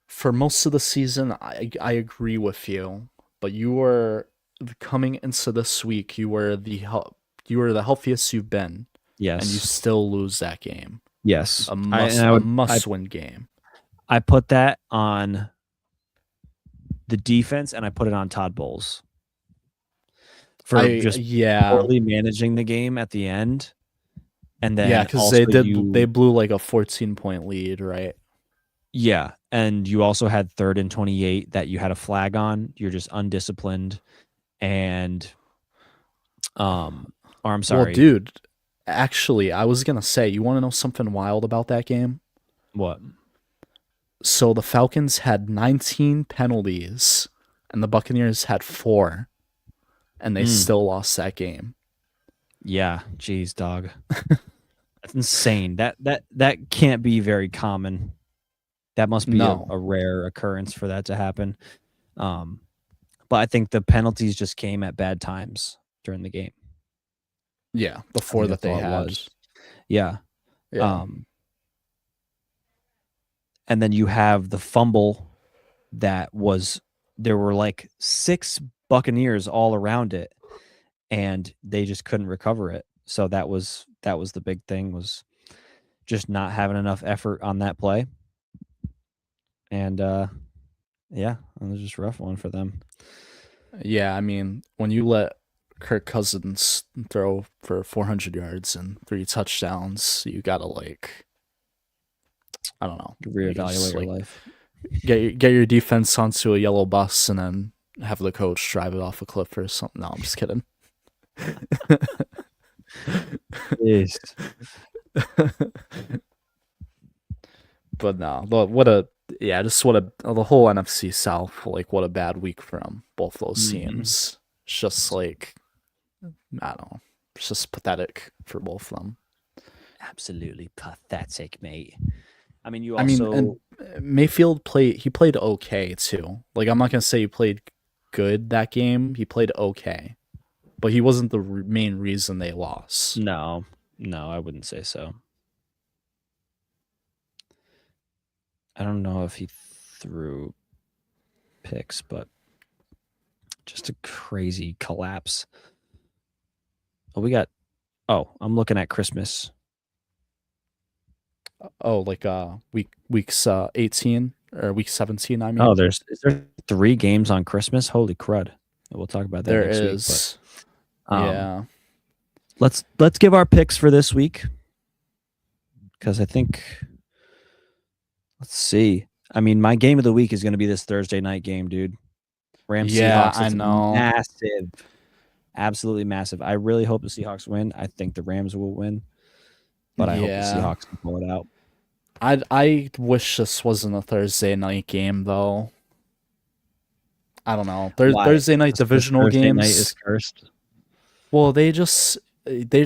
For most of the season, I agree with you, but you were coming into this week. You were the healthiest you've been, Yes, and you still lose that game. Yes, A must-win game. I put that on the defense, and I put it on Todd Bowles for poorly managing the game at the end. And then because they blew like a 14-point lead, right? Yeah, and you also had 3rd and 28 that you had a flag on. You're just undisciplined, and or I'm sorry. Well, dude, actually, I was gonna say, you want to know something wild about that game? What? So the Falcons had 19 penalties, and the Buccaneers had 4, and they still lost that game. Yeah, geez, dog. That's insane. That can't be very common. That must be a rare occurrence for that to happen. But I think the penalties just came at bad times during the game. Yeah, before that they had. Yeah. And then you have the fumble there were like 6 Buccaneers all around it, and they just couldn't recover it. So that was the big thing, was just not having enough effort on that play. And yeah, it was just a rough one for them. Yeah, I mean, when you let Kirk Cousins throw for 400 yards and 3 touchdowns, you gotta I don't know, reevaluate your life. Get your defense onto a yellow bus and then have the coach drive it off a cliff or something. No, I'm just kidding. Yes. But no, the whole NFC South, what a bad week from both those teams. It's just I don't know, it's just pathetic for both of them. Absolutely pathetic, mate. I mean, and Mayfield played okay too. I'm not gonna say he played good that game. He played okay, but he wasn't the main reason they lost. No, I wouldn't say so. I don't know if he threw picks, but just a crazy collapse. I'm looking at Christmas. Oh, weeks 18 or week 17, I mean. Oh, is there 3 games on Christmas? Holy crud. We'll talk about that next week. But, yeah. Let's give our picks for this week, because I think, let's see. I mean, my game of the week is going to be this Thursday night game, dude. Rams Seahawks. I know. Massive. Absolutely massive. I really hope the Seahawks win. I think the Rams will win, but I hope the Seahawks can pull it out. I wish this wasn't a Thursday night game, though. I don't know. Thursday night divisional Thursday games. Night is cursed. Well, their teams, they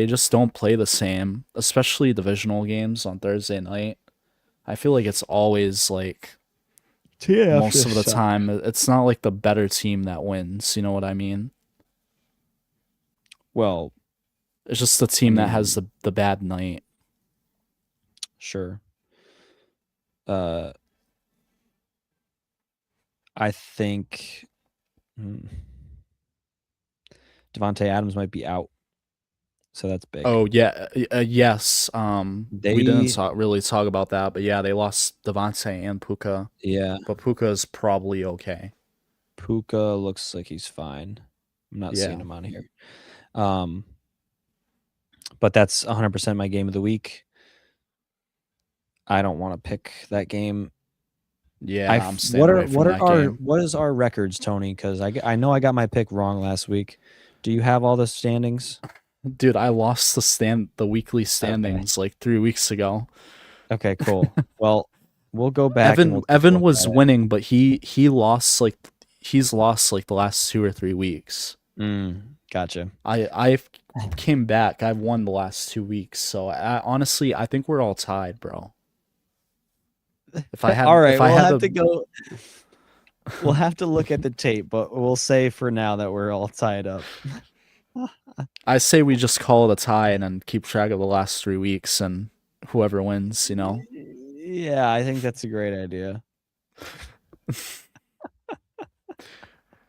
just don't play the same, especially divisional games on Thursday night. I feel like it's always most of the time, it's not like the better team that wins. You know what I mean? Well, it's just the team that has the bad night. Sure. I think Devontae Adams might be out, so that's big. Oh yeah, yes. We didn't really talk about that, but yeah, they lost Devontae and Puka. Yeah, but Puka is probably okay. Puka looks like he's fine. I'm not seeing him on here. But that's 100% my game of the week. I don't want to pick that game Yeah, I'm staying away from that game. What is our records, Tony? Because I know I got my pick wrong last week. Do you have all the standings? Dude, I lost the weekly standings like 3 weeks ago. Okay, cool. Well, we'll go back. Evan was winning, but he's lost like the last 2 or 3 weeks. Gotcha. I came back. I've won the last 2 weeks, so honestly, I think we're all tied, bro. If I had, all right, if I we'll had have to go. We'll have to look at the tape, but we'll say for now that we're all tied up. I say we just call it a tie and then keep track of the last 3 weeks, and whoever wins, Yeah, I think that's a great idea.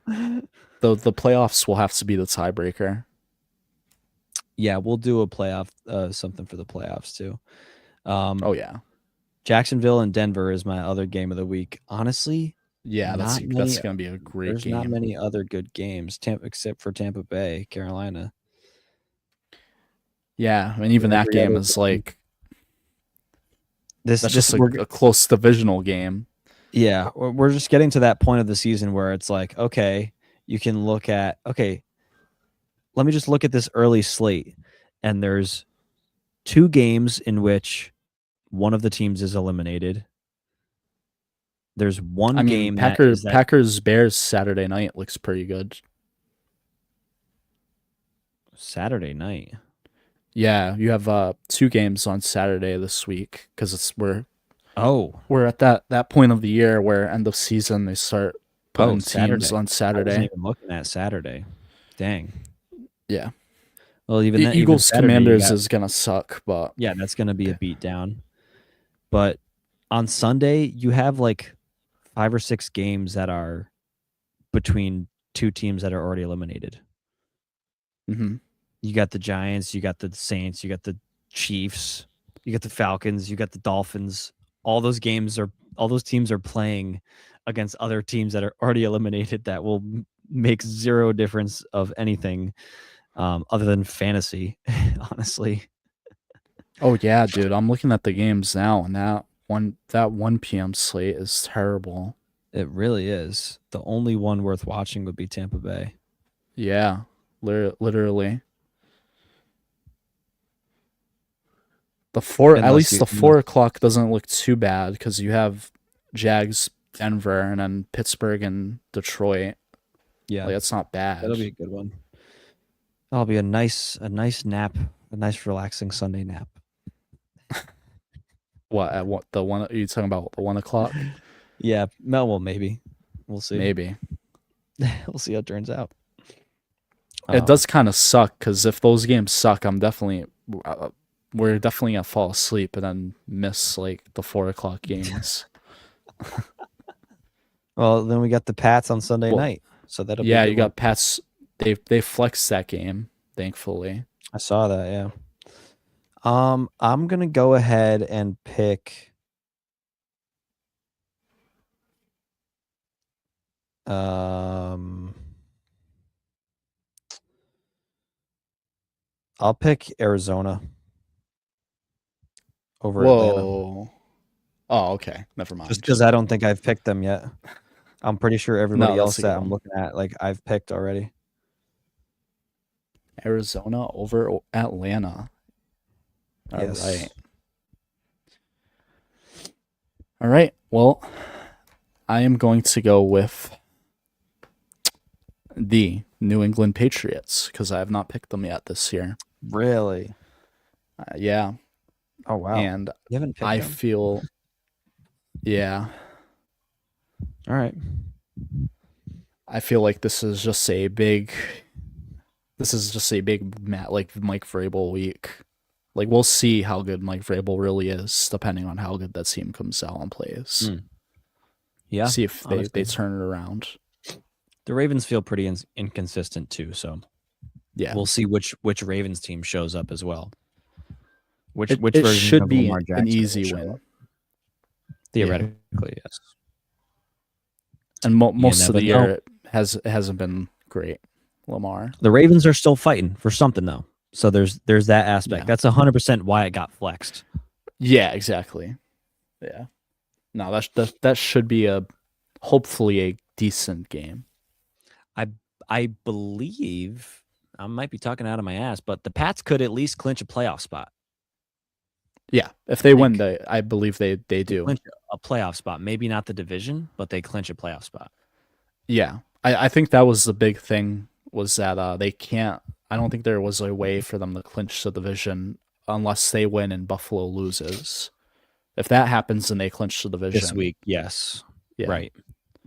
The playoffs will have to be the tiebreaker. Yeah, we'll do a playoff, something for the playoffs too. Oh yeah, Jacksonville and Denver is my other game of the week. Honestly, yeah, that's gonna be a great there's game. not many other good games, except for Tampa Bay, Carolina. Yeah, and even that game is like that's just a close divisional game. Yeah, we're just getting to that point of the season where it's like, okay, you can look at, okay, let me just look at this early slate, and there's 2 games in which one of the teams is eliminated. There's one game. Packers Bears Saturday night looks pretty good. Saturday night. Yeah, you have 2 games on Saturday this week because we're at that point of the year where end of season they start putting teams on Saturday. I wasn't even looking at Saturday. Dang. Yeah. Well, even the Eagles Saturday, Commanders is gonna suck, but yeah, that's gonna be a beatdown. But on Sunday, you have like 5 or 6 games that are between 2 teams that are already eliminated. Mm-hmm. You got the Giants, you got the Saints, you got the Chiefs, you got the Falcons, you got the Dolphins. All those teams are playing against other teams that are already eliminated that will make zero difference of anything other than fantasy, honestly. Oh yeah, dude. I'm looking at the games now, and that 1 p.m. slate is terrible. It really is. The only one worth watching would be Tampa Bay. Yeah, literally. At least the 4 o'clock doesn't look too bad because you have Jags, Denver, and then Pittsburgh and Detroit. Yeah, that's not bad. That'll be a good one. That'll be a nice nap, a nice relaxing Sunday nap. What the one? Are you talking about the 1 o'clock? Yeah, well, maybe. We'll see. Maybe. We'll see how it turns out. It does kind of suck because if those games suck, we're definitely gonna fall asleep and then miss like the 4 o'clock games. Well, then we got the Pats on Sunday night, so that'll be you got Pats. They flexed that game, thankfully. I saw that. Yeah. I'm gonna go ahead and pick. I'll pick Arizona over Atlanta. Oh, okay. Never mind. Just because I don't think I've picked them yet. I'm pretty sure everybody else that I'm looking at, like, I've picked already. Arizona over Atlanta. Yes. All right. Well, I am going to go with the New England Patriots because I have not picked them yet this year. Really? Yeah. Oh, wow. And you haven't picked them? feel, yeah. All right. I feel like this is just a big like Mike Vrabel week. Like we'll see how good Mike Vrabel really is, depending on how good that team comes out and plays. Yeah. See if they turn it around. The Ravens feel pretty inconsistent too, so yeah, we'll see which Ravens team shows up as well. Which it should be an easy win. Theoretically, yes. And most of the year it hasn't been great. Lamar. The Ravens are still fighting for something though. So there's that aspect. Yeah. That's 100% why it got flexed. Yeah, exactly. Yeah. No, that should be hopefully a decent game. I believe I might be talking out of my ass, but the Pats could at least clinch a playoff spot. Yeah, if they win, think I believe they do. Clinch a playoff spot, maybe not the division, but they clinch a playoff spot. Yeah, I think that was the big thing, was that they can't. I don't think there was a way for them to clinch the division unless they win and Buffalo loses. If that happens, then they clinch the division This week. Yes. Yeah.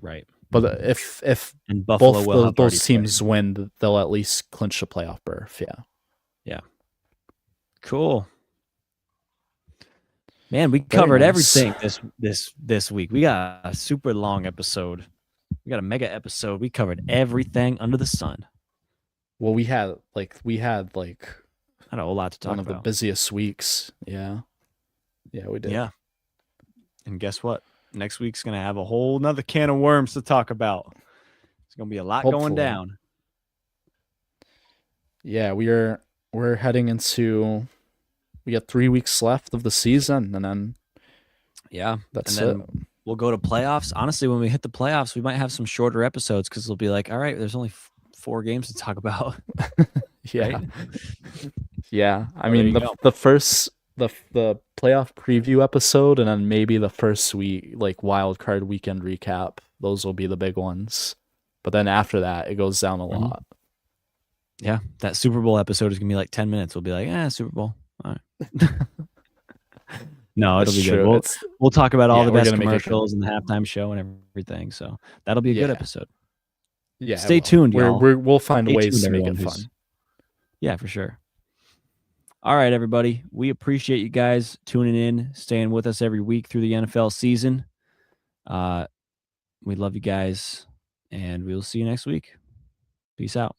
Right. But if And Buffalo both will have already those teams win, they'll at least clinch the playoff berth. Yeah. Cool. Man, we Very covered nice. everything this week. We got a super long episode. We got a mega episode. We covered everything under the sun. Well, we had like I know a lot to talk one of the about. busiest weeks. Yeah, we did. Yeah. And guess what? Next week's gonna have a whole nother can of worms to talk about. It's gonna be a lot going Hopefully. down. Yeah, we're heading into. We got 3 weeks left of the season, and then Yeah. that's And it. then we'll go to playoffs. Honestly, when we hit the playoffs, we might have some shorter episodes because it'll be like, all right, there's only 4 games to talk about. Yeah, Right? yeah. I Well, mean, there you go. the first the playoff preview episode, and then maybe the first week, like wild card weekend recap. Those will be the big ones. But then after that, it goes down a Mhm. lot. Yeah. That Super Bowl episode is gonna be like 10 minutes. We'll be like, Super Bowl. All right. No, it'll That's be true. good. We'll talk about all Yeah, the we're best gonna make it good. commercials and the halftime show and everything. So that'll be a good Yeah. episode. Yeah, Stay it will. tuned, y'all. We'll find Stay ways tuned, to make it everyone who's- fun. Yeah, for sure. All right, everybody. We appreciate you guys tuning in, staying with us every week through the NFL season. We love you guys, and we'll see you next week. Peace out.